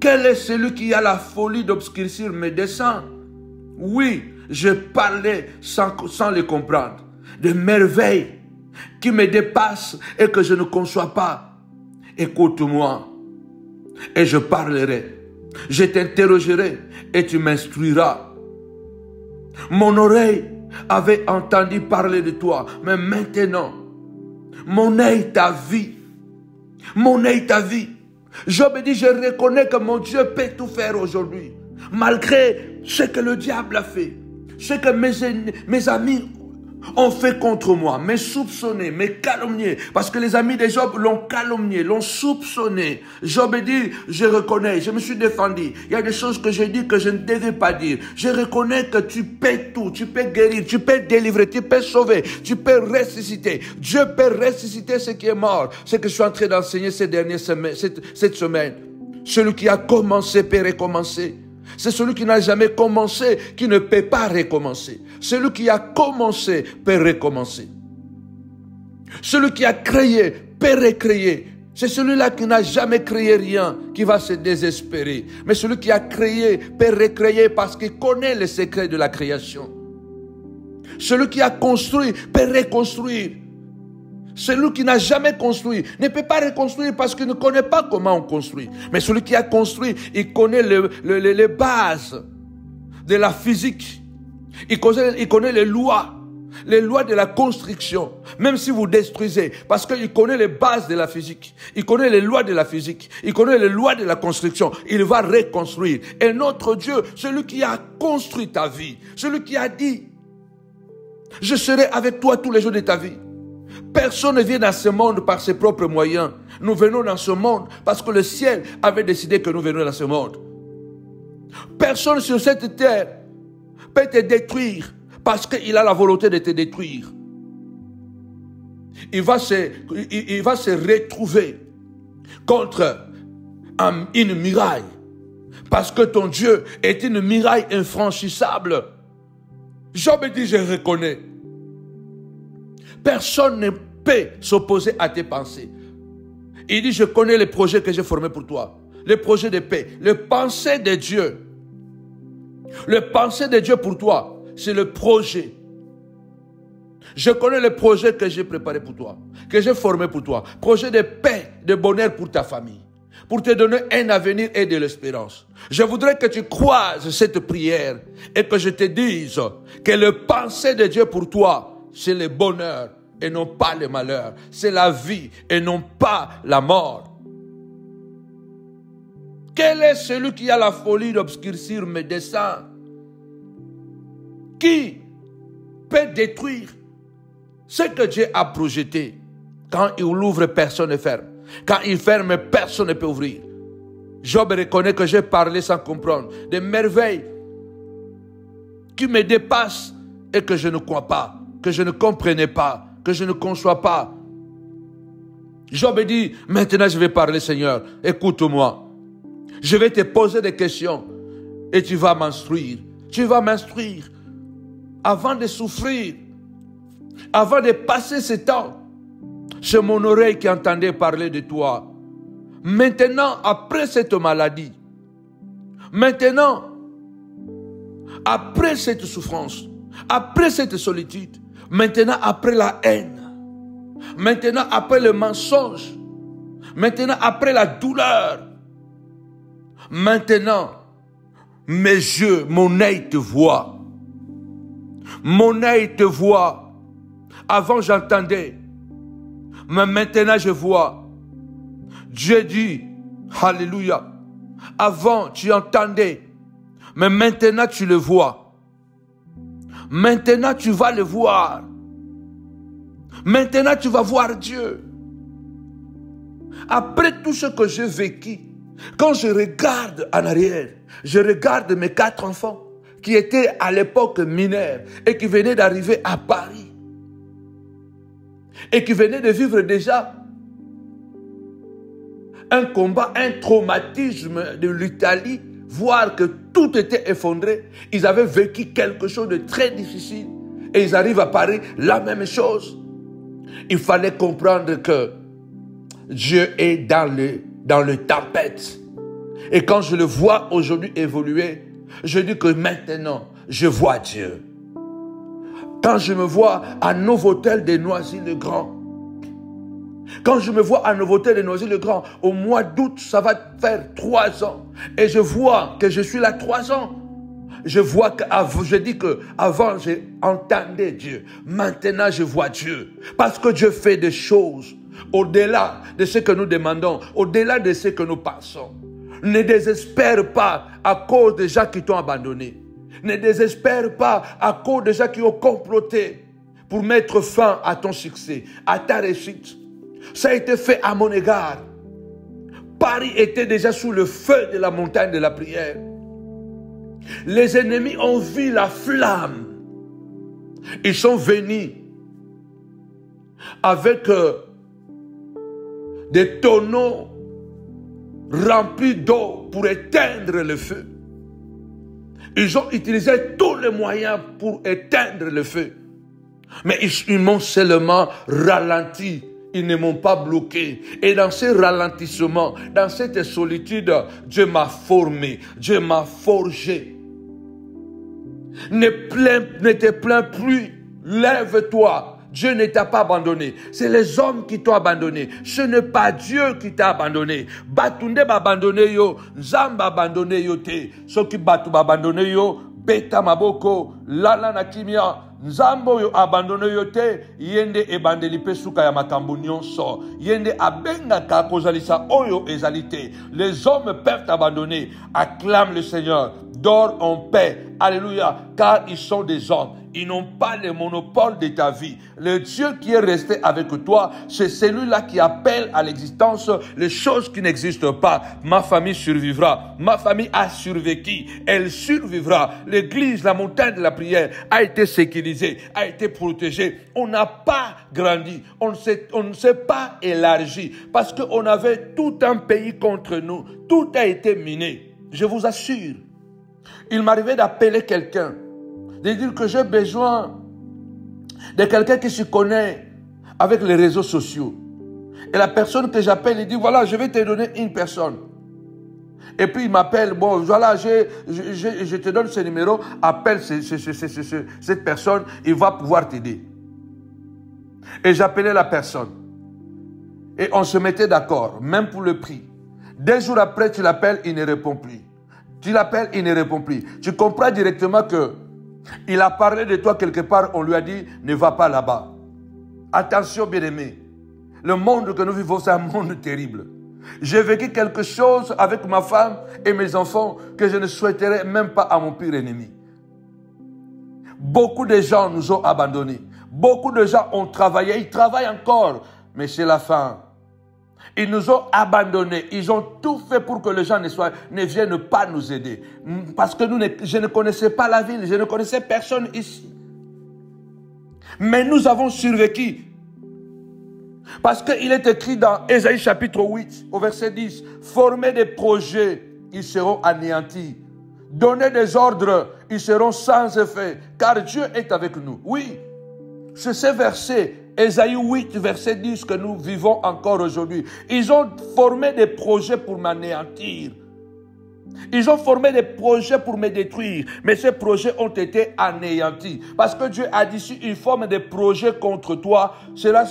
Quel est celui qui a la folie d'obscurcir mes desseins? Oui, je parlais sans les comprendre. Des merveilles qui me dépassent et que je ne conçois pas. Écoute-moi et je parlerai. Je t'interrogerai et tu m'instruiras. Mon oreille avait entendu parler de toi, mais maintenant, mon œil t'a vu. Mon œil t'a vu. Job dit, je reconnais que mon Dieu peut tout faire aujourd'hui. Malgré ce que le diable a fait, ce que mes amis ont fait contre moi, me soupçonné, me calomnié. Parce que les amis de Job l'ont calomnié, l'ont soupçonné. Job dit, je reconnais, je me suis défendu. Il y a des choses que j'ai dit que je ne devais pas dire. Je reconnais que tu peux tout, tu peux guérir, tu peux délivrer, tu peux sauver, tu peux ressusciter. Dieu peut ressusciter ce qui est mort. C'est ce que je suis en train d'enseigner cette semaine. Celui qui a commencé peut recommencer. C'est celui qui n'a jamais commencé qui ne peut pas recommencer. Celui qui a commencé peut recommencer. Celui qui a créé peut recréer. C'est celui-là qui n'a jamais créé rien qui va se désespérer. Mais celui qui a créé peut recréer parce qu'il connaît les secrets de la création. Celui qui a construit peut reconstruire. Celui qui n'a jamais construit ne peut pas reconstruire parce qu'il ne connaît pas comment on construit. Mais celui qui a construit, il connaît les bases de la physique. Il connaît les lois de la construction. Même si vous détruisez, parce qu'il connaît les bases de la physique. Il connaît les lois de la physique. Il connaît les lois de la construction. Il va reconstruire. Et notre Dieu, celui qui a construit ta vie, celui qui a dit, je serai avec toi tous les jours de ta vie. Personne ne vient dans ce monde par ses propres moyens. Nous venons dans ce monde parce que le ciel avait décidé que nous venions dans ce monde. Personne sur cette terre peut te détruire parce qu'il a la volonté de te détruire. Il va se retrouver contre une muraille parce que ton Dieu est une muraille infranchissable. Job dit, je reconnais. Personne ne peut s'opposer à tes pensées. Il dit, je connais les projets que j'ai formés pour toi. Les projets de paix. Les pensées de Dieu. Le pensée de Dieu pour toi, c'est le projet. Je connais les projets que j'ai préparés pour toi, que j'ai formés pour toi. Projet de paix, de bonheur pour ta famille. Pour te donner un avenir et de l'espérance. Je voudrais que tu croises cette prière et que je te dise que le pensée de Dieu pour toi, c'est le bonheur et non pas le malheur. C'est la vie et non pas la mort. Quel est celui qui a la folie d'obscurcir mes desseins? Qui peut détruire ce que Dieu a projeté? Quand il ouvre, personne ne ferme. Quand il ferme, personne ne peut ouvrir. Job reconnaît que j'ai parlé sans comprendre. Des merveilles qui me dépassent et que je ne crois pas, que je ne comprenais pas, que je ne conçois pas. Job dit, maintenant je vais parler, Seigneur, écoute-moi. Je vais te poser des questions et tu vas m'instruire. Tu vas m'instruire. Avant de souffrir, avant de passer ce temps, c'est mon oreille qui entendait parler de toi. Maintenant, après cette maladie, maintenant, après cette souffrance, après cette solitude, maintenant après la haine, maintenant après le mensonge, maintenant après la douleur, maintenant, mes yeux, mon œil te voit. Mon œil te voit. Avant j'entendais, mais maintenant je vois. Dieu dit, alléluia. Avant tu entendais, mais maintenant tu le vois. Maintenant tu vas le voir. Maintenant tu vas voir Dieu. Après tout ce que j'ai vécu, quand je regarde en arrière, je regarde mes 4 enfants qui étaient à l'époque mineurs et qui venaient d'arriver à Paris et qui venaient de vivre déjà un combat, un traumatisme de l'Italie, voir que tout était effondré. Ils avaient vécu quelque chose de très difficile et ils arrivent à Paris, la même chose. Il fallait comprendre que Dieu est dans le tempête. Et quand je le vois aujourd'hui évoluer, je dis que maintenant, je vois Dieu. Quand je me vois à Novotel de Noisy-le-Grand, quand je me vois à Novotel de Noisy-le-Grand, au mois d'août, ça va faire 3 ans. Et je vois que je suis là 3 ans. Je dis que avant j'entendais Dieu. Maintenant, je vois Dieu. Parce que Dieu fait des choses au-delà de ce que nous demandons, au-delà de ce que nous pensons. Ne désespère pas à cause des gens qui t'ont abandonné. Ne désespère pas à cause des gens qui ont comploté pour mettre fin à ton succès, à ta réussite. Ça a été fait à mon égard. Paris était déjà sous le feu de la montagne de la prière. Les ennemis ont vu la flamme. Ils sont venus avec des tonneaux remplis d'eau pour éteindre le feu. Ils ont utilisé tous les moyens pour éteindre le feu. Mais ils m'ont seulement ralenti. Ils ne m'ont pas bloqué. Et dans ce ralentissement, dans cette solitude, Dieu m'a formé. Dieu m'a forgé. Ne te plains plus. Lève-toi. Dieu ne t'a pas abandonné. C'est les hommes qui t'ont abandonné. Ce n'est pas Dieu qui t'a abandonné. Batunde ba abandonné yo. Nzamba abandonné yo te. Soki batu ba abandonné yo. Beta maboko. Lala na kimia. Nzambo yo abandonné yo te. Yende ebandeli pe suka ya makambo nyonso. Yende abenga ka kozalisa oyo ezalite. Les hommes peuvent t'abandonner. Acclame le Seigneur. Dors en paix. Alléluia. Car ils sont des hommes. Ils n'ont pas le monopole de ta vie. Le Dieu qui est resté avec toi, c'est celui-là qui appelle à l'existence les choses qui n'existent pas. Ma famille survivra. Ma famille a survécu. Elle survivra. L'église, la montagne de la prière a été sécurisée, a été protégée. On n'a pas grandi. On ne s'est pas élargi parce qu'on avait tout un pays contre nous. Tout a été miné. Je vous assure. Il m'arrivait d'appeler quelqu'un, de dire que j'ai besoin de quelqu'un qui se connaît avec les réseaux sociaux. Et la personne que j'appelle, il dit, voilà, je vais te donner une personne. Et puis il m'appelle, bon, voilà, je te donne ce numéro, appelle cette personne, il va pouvoir t'aider. Et j'appelais la personne. Et on se mettait d'accord, même pour le prix. 2 jours après, tu l'appelles, il ne répond plus. Tu l'appelles, il ne répond plus. Tu comprends directement que il a parlé de toi quelque part, on lui a dit, ne va pas là-bas. Attention, bien-aimé. Le monde que nous vivons, c'est un monde terrible. J'ai vécu quelque chose avec ma femme et mes enfants que je ne souhaiterais même pas à mon pire ennemi. Beaucoup de gens nous ont abandonnés. Beaucoup de gens ont travaillé, ils travaillent encore, mais c'est la fin. Ils nous ont abandonnés. Ils ont tout fait pour que les gens ne viennent pas nous aider. Parce que je ne connaissais pas la ville. Je ne connaissais personne ici. Mais nous avons survécu. Parce qu'il est écrit dans Ésaïe chapitre 8, au verset 10, « Formez des projets, ils seront anéantis. Donnez des ordres, ils seront sans effet. Car Dieu est avec nous. » Oui, c'est ce verset. Ésaïe 8, verset 10 que nous vivons encore aujourd'hui. Ils ont formé des projets pour m'anéantir. Ils ont formé des projets pour me détruire. Mais ces projets ont été anéantis. Parce que Dieu a dit, si il forme des projets contre toi, cela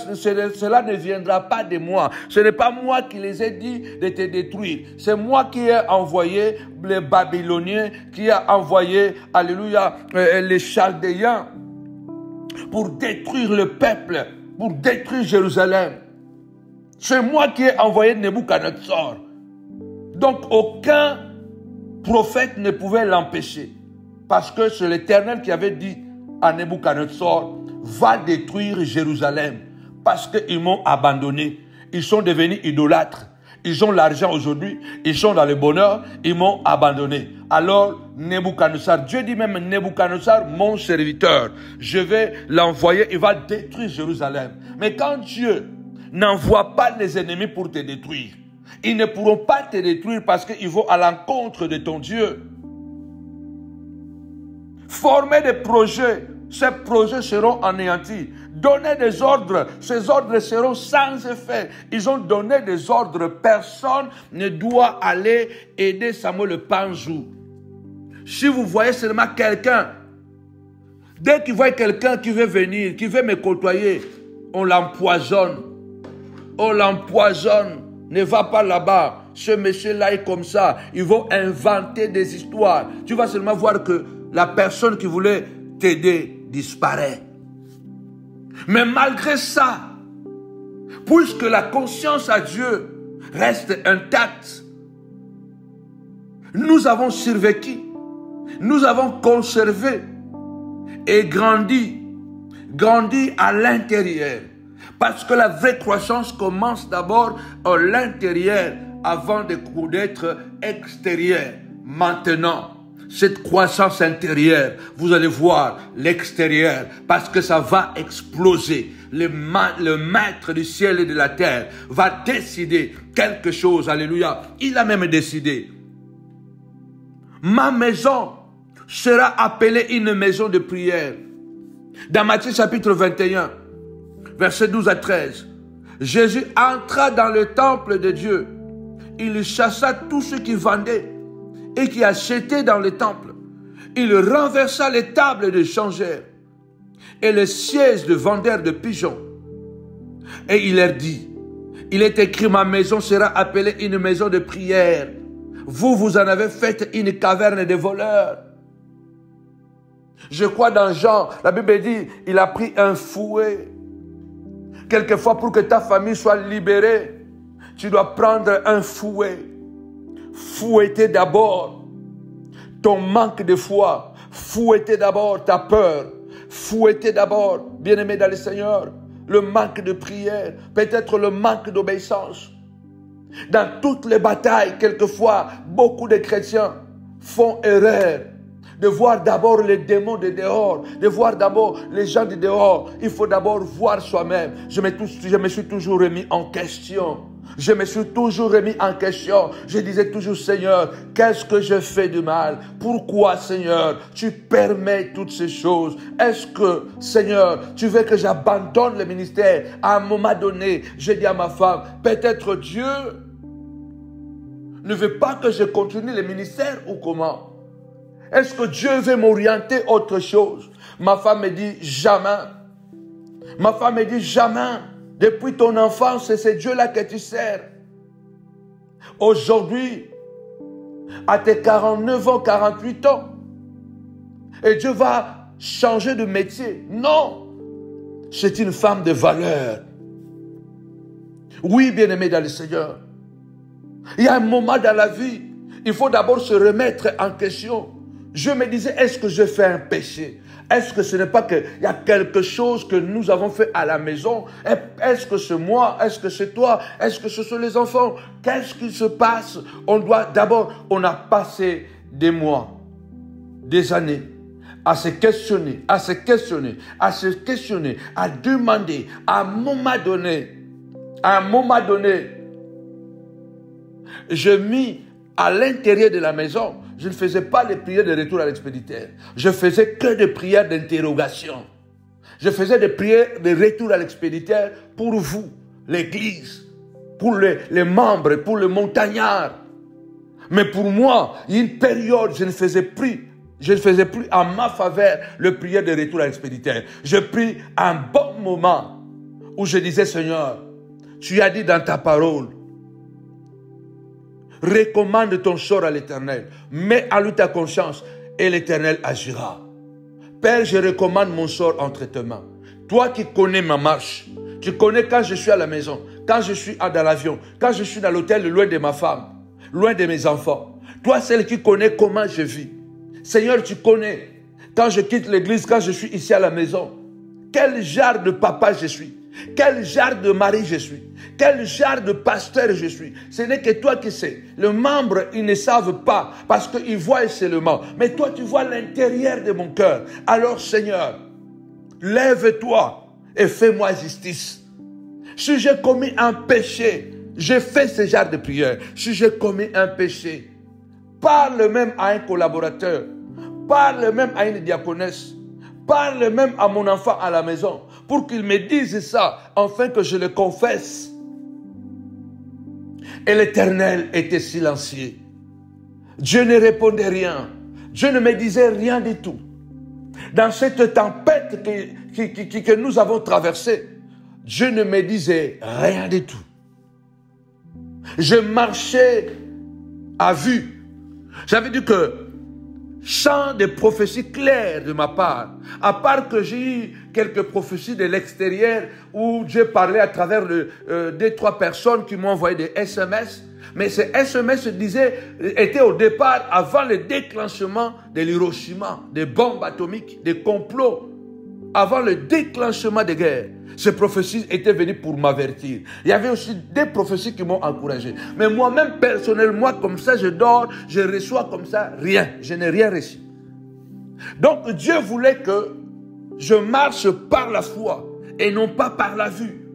ne viendra pas de moi. Ce n'est pas moi qui les ai dit de te détruire. C'est moi qui ai envoyé les Babyloniens, qui a envoyé, alléluia, les Chaldéens, pour détruire le peuple, pour détruire Jérusalem. C'est moi qui ai envoyé Nebuchadnezzar. Donc aucun prophète ne pouvait l'empêcher. Parce que c'est l'Éternel qui avait dit à Nebuchadnezzar, va détruire Jérusalem. Parce qu'ils m'ont abandonné. Ils sont devenus idolâtres. Ils ont l'argent aujourd'hui, ils sont dans le bonheur, ils m'ont abandonné. Alors, Nebuchadnezzar, Dieu dit même, Nebuchadnezzar, mon serviteur, je vais l'envoyer, il va détruire Jérusalem. Mais quand Dieu n'envoie pas les ennemis pour te détruire, ils ne pourront pas te détruire parce qu'ils vont à l'encontre de ton Dieu. Former des projets, ces projets seront anéantis. Donnez des ordres, ces ordres seront sans effet. Ils ont donné des ordres, personne ne doit aller aider Samuel le Panjou. Si vous voyez seulement quelqu'un, dès qu'il voit quelqu'un qui veut venir, qui veut me côtoyer, on l'empoisonne. On l'empoisonne. Ne va pas là-bas. Ce monsieur-là est comme ça. Ils vont inventer des histoires. Tu vas seulement voir que la personne qui voulait t'aider disparaît. Mais malgré ça, puisque la conscience à Dieu reste intacte, nous avons survécu, nous avons conservé et grandi à l'intérieur. Parce que la vraie croissance commence d'abord à l'intérieur avant d'être extérieure. Maintenant, cette croissance intérieure, vous allez voir l'extérieur, parce que ça va exploser. Le maître du ciel et de la terre va décider quelque chose. Alléluia. Il a même décidé. Ma maison sera appelée une maison de prière. Dans Matthieu chapitre 21, versets 12 à 13, Jésus entra dans le temple de Dieu. Il chassa tous ceux qui vendaient et qui achetaient dans le temple. Il renversa les tables de changeurs et les sièges de vendeurs de pigeons. Et il leur dit, il est écrit, ma maison sera appelée une maison de prière. Vous, vous en avez fait une caverne de voleurs. Je crois dans Jean, la Bible dit, il a pris un fouet. Quelquefois, pour que ta famille soit libérée, tu dois prendre un fouet. Fouetter d'abord ton manque de foi. Fouetter d'abord ta peur. Fouetter d'abord, bien-aimé dans le Seigneur, le manque de prière, peut-être le manque d'obéissance. Dans toutes les batailles, quelquefois, beaucoup de chrétiens font erreur de voir d'abord les démons de dehors, de voir d'abord les gens de dehors. Il faut d'abord voir soi-même. Je me suis toujours remis en question. Je me suis toujours remis en question. Je disais toujours, Seigneur, qu'est-ce que je fais de mal? Pourquoi, Seigneur, tu permets toutes ces choses? Est-ce que, Seigneur, tu veux que j'abandonne le ministère? À un moment donné, j'ai dit à ma femme, peut-être Dieu ne veut pas que je continue le ministère ou comment? Est-ce que Dieu veut m'orienter autre chose? Ma femme me dit, jamais. Ma femme me dit, jamais. Depuis ton enfance, c'est Dieu-là que tu sers. Aujourd'hui, à tes 49 ans, 48 ans, et Dieu va changer de métier. Non, c'est une femme de valeur. Oui, bien-aimé dans le Seigneur. Il y a un moment dans la vie, il faut d'abord se remettre en question. Je me disais, est-ce que je fais un péché? Est-ce que ce n'est pas qu'il y a quelque chose que nous avons fait à la maison? Est-ce que c'est moi? Est-ce que c'est toi? Est-ce que ce sont les enfants? Qu'est-ce qui se passe? On a passé des mois, des années, à se questionner, à demander. À un moment donné, je mis à l'intérieur de la maison, je ne faisais pas les prières de retour à l'expéditeur. Je faisais que des prières d'interrogation. Je faisais des prières de retour à l'expéditeur pour vous, l'église, pour les membres, pour les montagnards. Mais pour moi, il y a une période, je ne faisais plus en ma faveur le prière de retour à l'expéditeur. Je pris un bon moment où je disais, Seigneur, tu as dit dans ta parole, recommande ton sort à l'Éternel. Mets à lui ta conscience et l'Éternel agira. Père, je recommande mon sort entre tes mains. Toi qui connais ma marche, tu connais quand je suis à la maison, quand je suis dans l'avion, quand je suis dans l'hôtel loin de ma femme, loin de mes enfants. Toi, celle qui connais comment je vis. Seigneur, tu connais quand je quitte l'église, quand je suis ici à la maison. Quel genre de papa je suis? Quel genre de mari je suis? Quel genre de pasteur je suis? Ce n'est que toi qui sais. Les membres, ils ne savent pas parce qu'ils voient seulement. Mais toi, tu vois l'intérieur de mon cœur. Alors, Seigneur, lève-toi et fais-moi justice. Si j'ai commis un péché, je fais ce genre de prière. Si j'ai commis un péché, parle même à un collaborateur. Parle même à une diaconesse. Parle même à mon enfant à la maison pour qu'il me dise ça, afin que je le confesse. Et l'Éternel était silencieux. Dieu ne répondait rien. Dieu ne me disait rien du tout. Dans cette tempête que nous avons traversée, Dieu ne me disait rien du tout. Je marchais à vue. J'avais dit que sans des prophéties claires de ma part, à part que j'ai eu quelques prophéties de l'extérieur où Dieu parlait à travers deux, trois personnes qui m'ont envoyé des SMS, mais ces SMS étaient au départ avant le déclenchement de l'Hiroshima, des bombes atomiques, des complots, avant le déclenchement des guerres. Ces prophéties étaient venues pour m'avertir. Il y avait aussi des prophéties qui m'ont encouragé. Mais moi-même, personnellement, comme ça, je dors, je reçois comme ça, rien. Je n'ai rien reçu. Donc, Dieu voulait que je marche par la foi et non pas par la vue.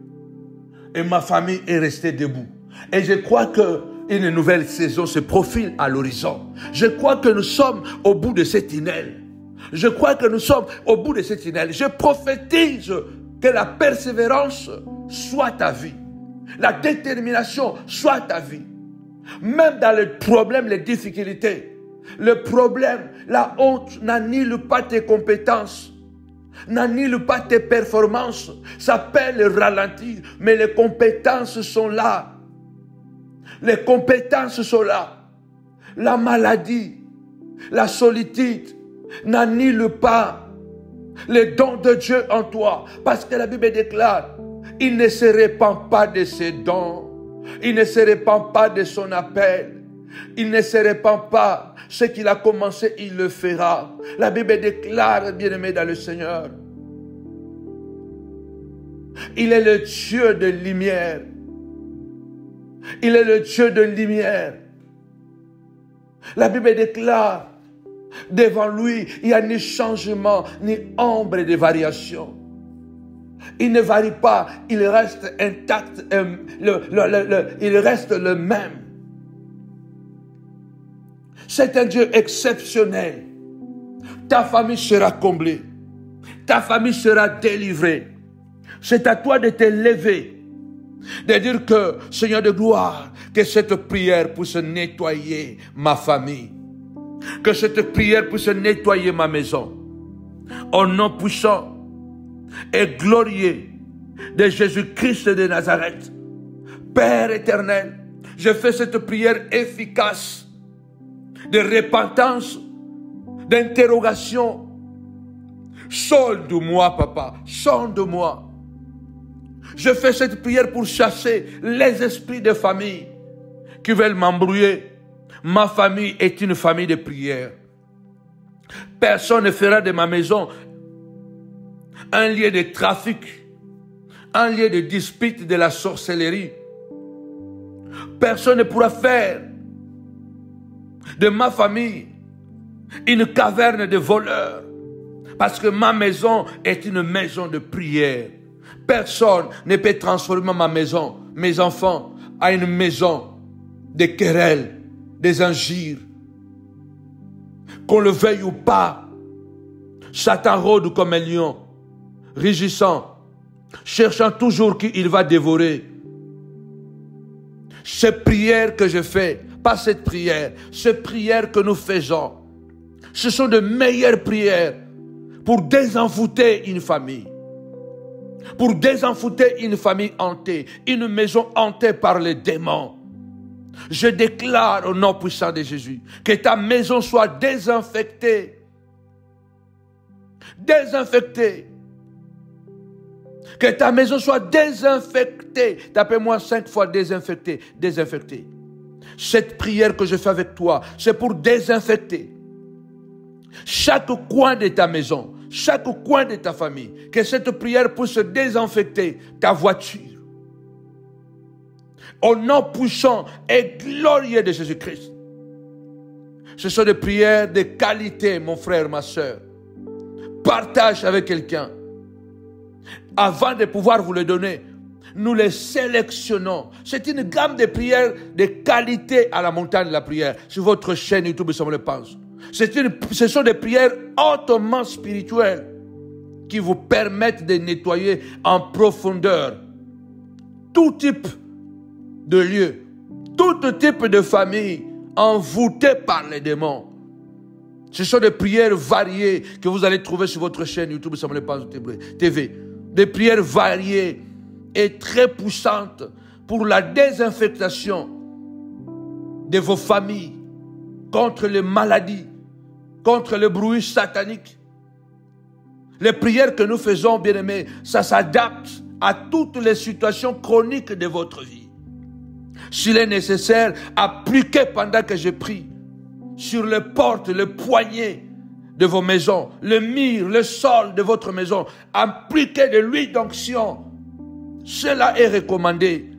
Et ma famille est restée debout. Et je crois qu'une nouvelle saison se profile à l'horizon. Je crois que nous sommes au bout de cette tunnel. Je crois que nous sommes au bout de cette tunnel. Je prophétise que la persévérance soit ta vie. La détermination soit ta vie. Même dans les problèmes, les difficultés. Le problème, la honte n'annule pas tes compétences. N'annule pas tes performances. Ça peut le ralentir. Mais les compétences sont là. Les compétences sont là. La maladie, la solitude n'annule pas les dons de Dieu en toi. Parce que la Bible déclare, il ne se répand pas de ses dons. Il ne se répand pas de son appel. Il ne se répand pas. Ce qu'il a commencé, il le fera. La Bible déclare, bien-aimé dans le Seigneur, il est le Dieu de lumière. Il est le Dieu de lumière. La Bible déclare, devant lui, il n'y a ni changement, ni ombre de variation. Il ne varie pas, il reste intact, il reste le même. C'est un Dieu exceptionnel. Ta famille sera comblée. Ta famille sera délivrée. C'est à toi de te lever, de dire que, Seigneur de gloire, que cette prière puisse nettoyer ma famille. Que cette prière puisse nettoyer ma maison. Au nom puissant et glorieux de Jésus-Christ de Nazareth. Père éternel, je fais cette prière efficace de repentance, d'interrogation. Sonde-moi, papa, sonde-moi. Je fais cette prière pour chasser les esprits de famille qui veulent m'embrouiller. Ma famille est une famille de prière. Personne ne fera de ma maison un lieu de trafic, un lieu de dispute, de la sorcellerie. Personne ne pourra faire de ma famille une caverne de voleurs, parce que ma maison est une maison de prière. Personne ne peut transformer ma maison, mes enfants, à une maison de querelles, des injures. Qu'on le veuille ou pas, Satan rôde comme un lion, rugissant, cherchant toujours qui il va dévorer. Ces prières que je fais, pas cette prière, ces prières que nous faisons, ce sont de meilleures prières pour désenvoûter une famille. Pour désenvoûter une famille hantée, une maison hantée par les démons. Je déclare au nom puissant de Jésus que ta maison soit désinfectée. Désinfectée. Que ta maison soit désinfectée. Tapez-moi 5 fois désinfectée. Désinfectée. Cette prière que je fais avec toi, c'est pour désinfecter chaque coin de ta maison, chaque coin de ta famille. Que cette prière puisse désinfecter ta voiture. Au nom puissant et glorieux de Jésus-Christ. Ce sont des prières de qualité, mon frère, ma soeur. Partage avec quelqu'un. Avant de pouvoir vous le donner, nous les sélectionnons. C'est une gamme de prières de qualité à la montagne de la prière. Sur votre chaîne YouTube, ça me le pense. Ce sont des prières hautement spirituelles. qui vous permettent de nettoyer en profondeur tout type de lieu, tout type de famille envoûtée par les démons. Ce sont des prières variées que vous allez trouver sur votre chaîne YouTube Samuel Panzo TV. Des prières variées et très puissantes pour la désinfectation de vos familles, contre les maladies, contre le bruit satanique. Les prières que nous faisons, bien-aimés, ça s'adapte à toutes les situations chroniques de votre vie. S'il est nécessaire, appliquez pendant que je prie sur les portes, le poignet de vos maisons, le mur, le sol de votre maison. Appliquez de l'huile d'onction. Cela est recommandé.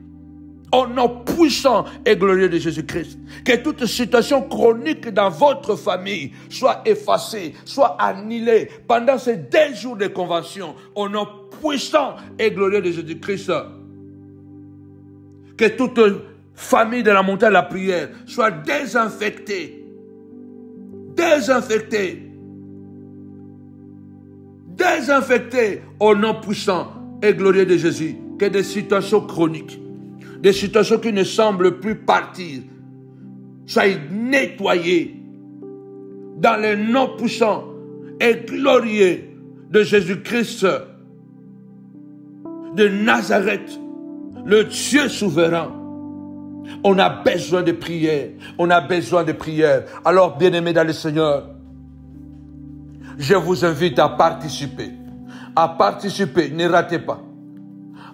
Au nom puissant et glorieux de Jésus-Christ. Que toute situation chronique dans votre famille soit effacée, soit annulée pendant ces 2 jours de convention. Au nom puissant et glorieux de Jésus-Christ. Que toute famille de la montagne de la prière soit désinfectée. Désinfectée. Désinfectée au nom puissant et glorieux de Jésus. Que des situations chroniques, des situations qui ne semblent plus partir, soient nettoyées dans le nom puissant et glorieux de Jésus-Christ de Nazareth, le Dieu souverain. On a besoin de prière. On a besoin de prière. Alors, bien-aimés dans le Seigneur, je vous invite à participer. À participer. Ne ratez pas.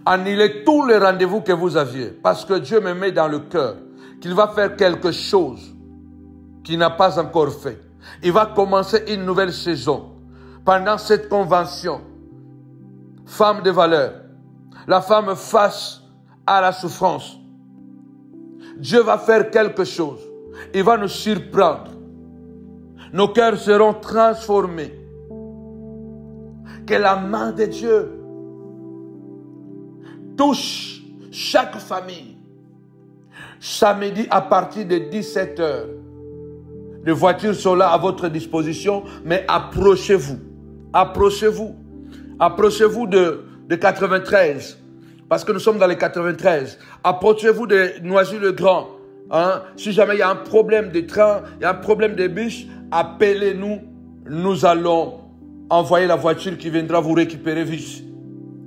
Annulez tous les rendez-vous que vous aviez. Parce que Dieu me met dans le cœur qu'il va faire quelque chose qu'il n'a pas encore fait. Il va commencer une nouvelle saison. Pendant cette convention, femme de valeur, la femme face à la souffrance, Dieu va faire quelque chose. Il va nous surprendre. Nos cœurs seront transformés. Que la main de Dieu touche chaque famille. Samedi à partir de 17h. Les voitures sont là à votre disposition, mais approchez-vous. Approchez-vous. Approchez-vous de 93. Parce que nous sommes dans les 93. Approchez-vous de Noisy-le-Grand. Hein? Si jamais il y a un problème de train, il y a un problème de bus, appelez-nous. Nous allons envoyer la voiture qui viendra vous récupérer vite.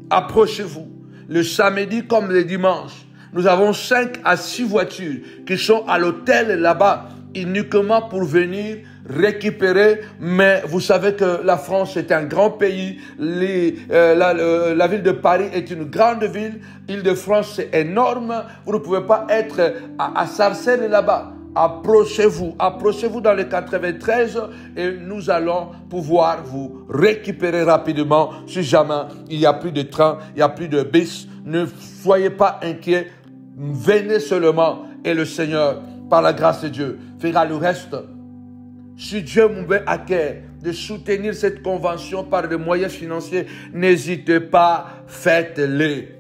Approchez-vous. Le samedi comme le dimanche, nous avons 5 à 6 voitures qui sont à l'hôtel là-bas, uniquement pour venir récupérer. Mais vous savez que la France est un grand pays. La ville de Paris est une grande ville. Île-de-France, c'est énorme. Vous ne pouvez pas être à Sarcelles là-bas. Approchez-vous. Approchez-vous dans les 93 et nous allons pouvoir vous récupérer rapidement. Si jamais il n'y a plus de train, il n'y a plus de bus, ne soyez pas inquiets. Venez seulement et le Seigneur, par la grâce de Dieu, fera le reste. Si Dieu me met à cœur de soutenir cette convention par des moyens financiers, n'hésitez pas, faites-les.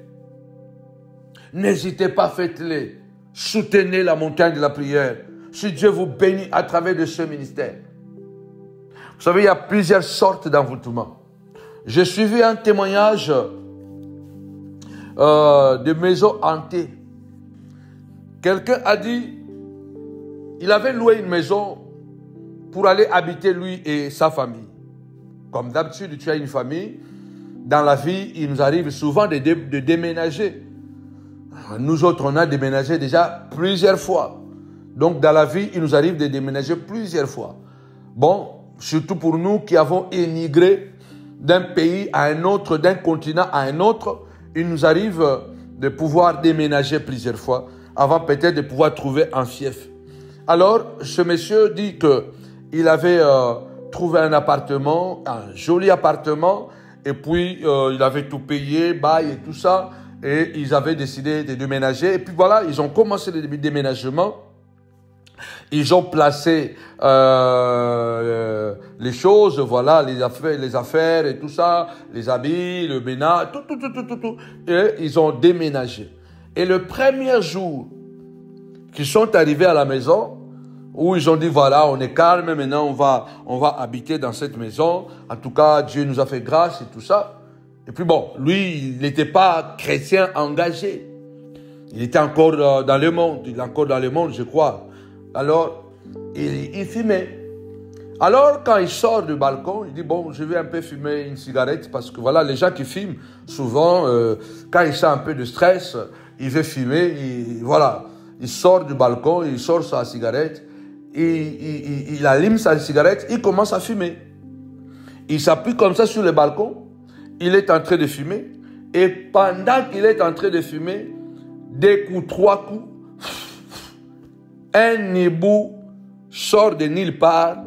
N'hésitez pas, faites-les. Soutenez la montagne de la prière. Si Dieu vous bénit à travers de ce ministère. Vous savez, il y a plusieurs sortes d'envoûtements. J'ai suivi un témoignage de maisons hantées. Quelqu'un a dit, il avait loué une maison pour aller habiter lui et sa famille. Comme d'habitude, tu as une famille. Dans la vie, il nous arrive souvent de déménager. Nous autres, on a déménagé déjà plusieurs fois. Donc, dans la vie, il nous arrive de déménager plusieurs fois. Bon, surtout pour nous qui avons émigré d'un pays à un autre, d'un continent à un autre, il nous arrive de pouvoir déménager plusieurs fois avant peut-être de pouvoir trouver un fief. Alors, ce monsieur dit qu'il avait trouvé un appartement, un joli appartement, et puis il avait tout payé, bail et tout ça, et ils avaient décidé de déménager. Et puis voilà, ils ont commencé le déménagement. Ils ont placé les choses, voilà, les affaires et tout ça, les habits, le ménage, tout. Et ils ont déménagé. Et le premier jour qu'ils sont arrivés à la maison, où ils ont dit, voilà, on est calme, maintenant on va habiter dans cette maison. En tout cas, Dieu nous a fait grâce et tout ça. Et puis bon, lui, il n'était pas chrétien engagé. Il était encore dans le monde. Il est encore dans le monde, je crois. Alors, il fumait. Alors, quand il sort du balcon, il dit, bon, je vais un peu fumer une cigarette parce que voilà, les gens qui fument, souvent, quand ils sentent un peu de stress, il veut fumer, voilà. Il sort du balcon, il sort sa cigarette, il allume sa cigarette, il commence à fumer. Il s'appuie comme ça sur le balcon, il est en train de fumer, et pendant qu'il est en train de fumer, 2 coups, 3 coups, un hibou sort de nulle part,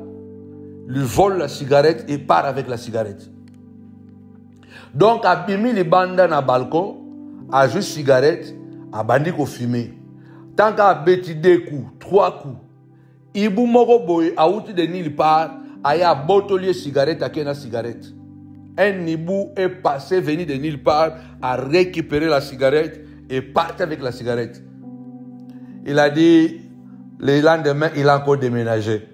lui vole la cigarette et part avec la cigarette. Donc, abimi les bandes dans le balcon, a juste cigarette, a bandi ko fumer. Tant qu'à bêti 2 coups, 3 coups, hibou moko boy a outi de nulle part, a ya botolier cigarette à kena cigarette. Un hibou est passé, venu de nulle part, a récupéré la cigarette et parti avec la cigarette. Il a dit, le lendemain, il a encore déménagé.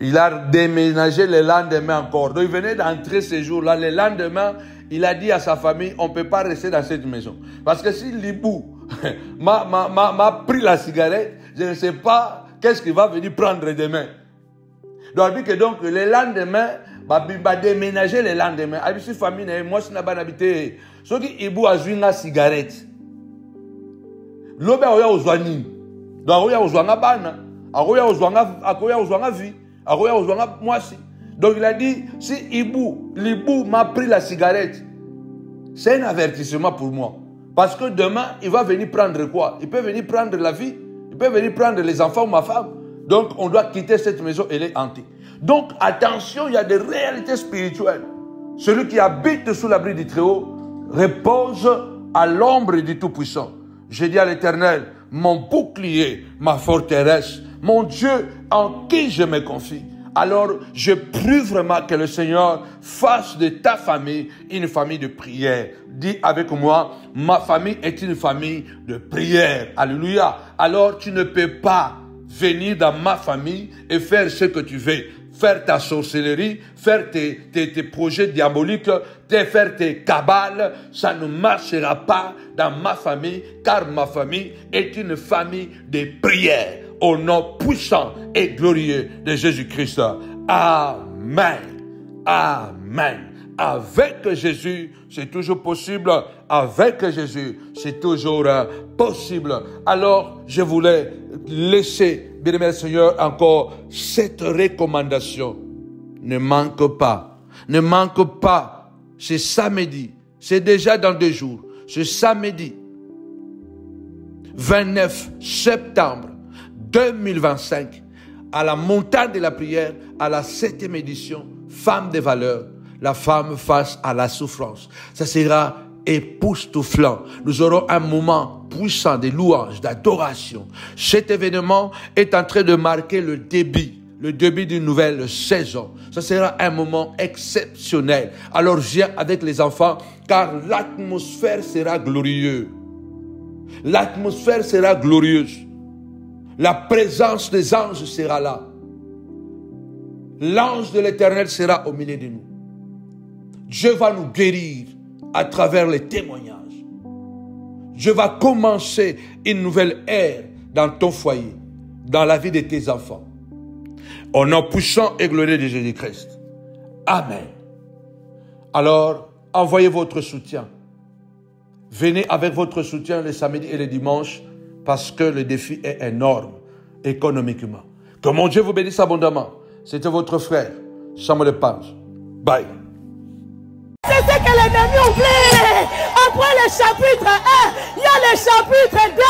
Il a déménagé le lendemain encore. Donc il venait d'entrer ce jour-là. Le lendemain, il a dit à sa famille, on ne peut pas rester dans cette maison. Parce que si l'hibou m'a pris la cigarette, je ne sais pas qu'est-ce qu'il va venir prendre demain. Donc il dit que donc, le lendemain, il va déménager le lendemain. Si famille, moi, je n'ai pas habité. Ce qui l'hibou a joué une cigarette. L'obé a eu besoin de donc il a besoin de bana. Il a besoin de vie. Donc il a dit, si l'hibou m'a pris la cigarette, c'est un avertissement pour moi. Parce que demain, il va venir prendre quoi? Il peut venir prendre la vie, il peut venir prendre les enfants ou ma femme. Donc on doit quitter cette maison, elle est hantée. Donc attention, il y a des réalités spirituelles. Celui qui habite sous l'abri du Très-Haut repose à l'ombre du Tout-Puissant. J'ai dit à l'Éternel, mon bouclier, ma forteresse, mon Dieu en qui je me confie. Alors, je prie vraiment que le Seigneur fasse de ta famille une famille de prière. Dis avec moi, ma famille est une famille de prière. Alléluia. Alors, tu ne peux pas venir dans ma famille et faire ce que tu veux. Faire ta sorcellerie, faire tes projets diaboliques, faire tes cabales, ça ne marchera pas dans ma famille, car ma famille est une famille de prière. Au nom puissant et glorieux de Jésus-Christ. Amen. Amen. Avec Jésus, c'est toujours possible. Avec Jésus, c'est toujours possible. Alors, je voulais laisser, bien aimé Seigneur, encore cette recommandation. Ne manque pas. Ne manque pas. C'est samedi. C'est déjà dans 2 jours. C'est samedi 29 septembre 2025, à la montagne de la prière, à la 7e édition, Femme de valeur, la femme face à la souffrance. Ça sera époustouflant. Nous aurons un moment puissant de louange, d'adoration. Cet événement est en train de marquer le début d'une nouvelle saison. Ça sera un moment exceptionnel. Alors viens avec les enfants, car l'atmosphère sera glorieuse. L'atmosphère sera glorieuse. La présence des anges sera là. L'ange de l'Éternel sera au milieu de nous. Dieu va nous guérir à travers les témoignages. Dieu va commencer une nouvelle ère dans ton foyer, dans la vie de tes enfants. Au nom puissant et glorieux de Jésus-Christ. Amen. Alors, envoyez votre soutien. Venez avec votre soutien les samedis et les dimanches, parce que le défi est énorme économiquement. Que mon Dieu vous bénisse abondamment. C'était votre frère, Samuel Paz. Bye. C'est ce que l'ennemi oublie. Après le chapitre 1, il y a le chapitre 2.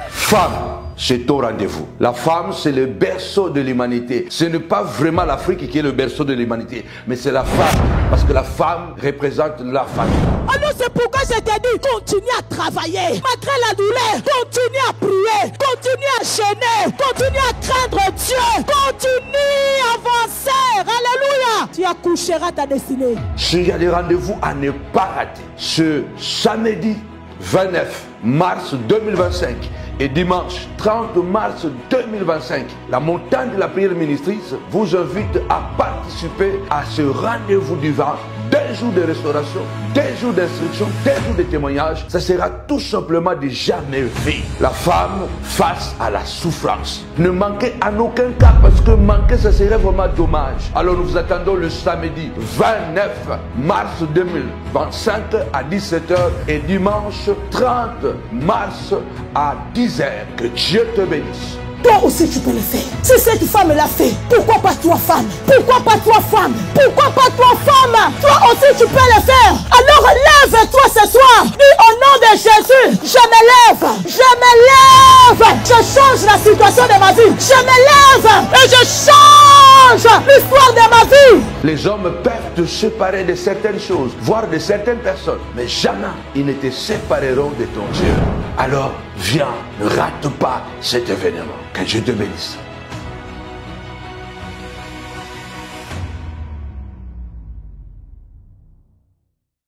Femme, c'est au rendez-vous. La femme, c'est le berceau de l'humanité. Ce n'est pas vraiment l'Afrique qui est le berceau de l'humanité, mais c'est la femme. Parce que la femme représente la famille. Alors c'est pourquoi je t'ai dit, continue à travailler. Malgré la douleur, continue à prier, continue à jeûner, continue à craindre Dieu, continue à avancer. Alléluia. Tu accoucheras ta destinée. S'il y a des rendez-vous à ne pas rater, ce samedi 29 mars 2025, Et dimanche 30 mars 2025, la montagne de la prière ministrice vous invite à participer à ce rendez-vous divin. 2 jours de restauration, 2 jours d'instruction, 2 jours de témoignage. Ça sera tout simplement du jamais vu. La femme face à la souffrance. Ne manquez en aucun cas, parce que manquer, ça serait vraiment dommage. Alors nous vous attendons le samedi 29 mars 2025 à 17h et dimanche 30 mars à 10h. Que Dieu te bénisse. Toi aussi tu peux le faire. Si cette femme l'a fait, pourquoi pas toi femme? Pourquoi pas toi femme? Pourquoi pas toi femme? Toi aussi tu peux le faire. Alors lève-toi ce soir. Dis au nom de Jésus, je me lève. Je me lève. Je change la situation de ma vie. Je me lève et je change l'histoire de ma vie. Les hommes peuvent te séparer de certaines choses, voire de certaines personnes, mais jamais ils ne te sépareront de ton Dieu. Alors, viens, ne rate pas cet événement. Que Dieu te bénisse.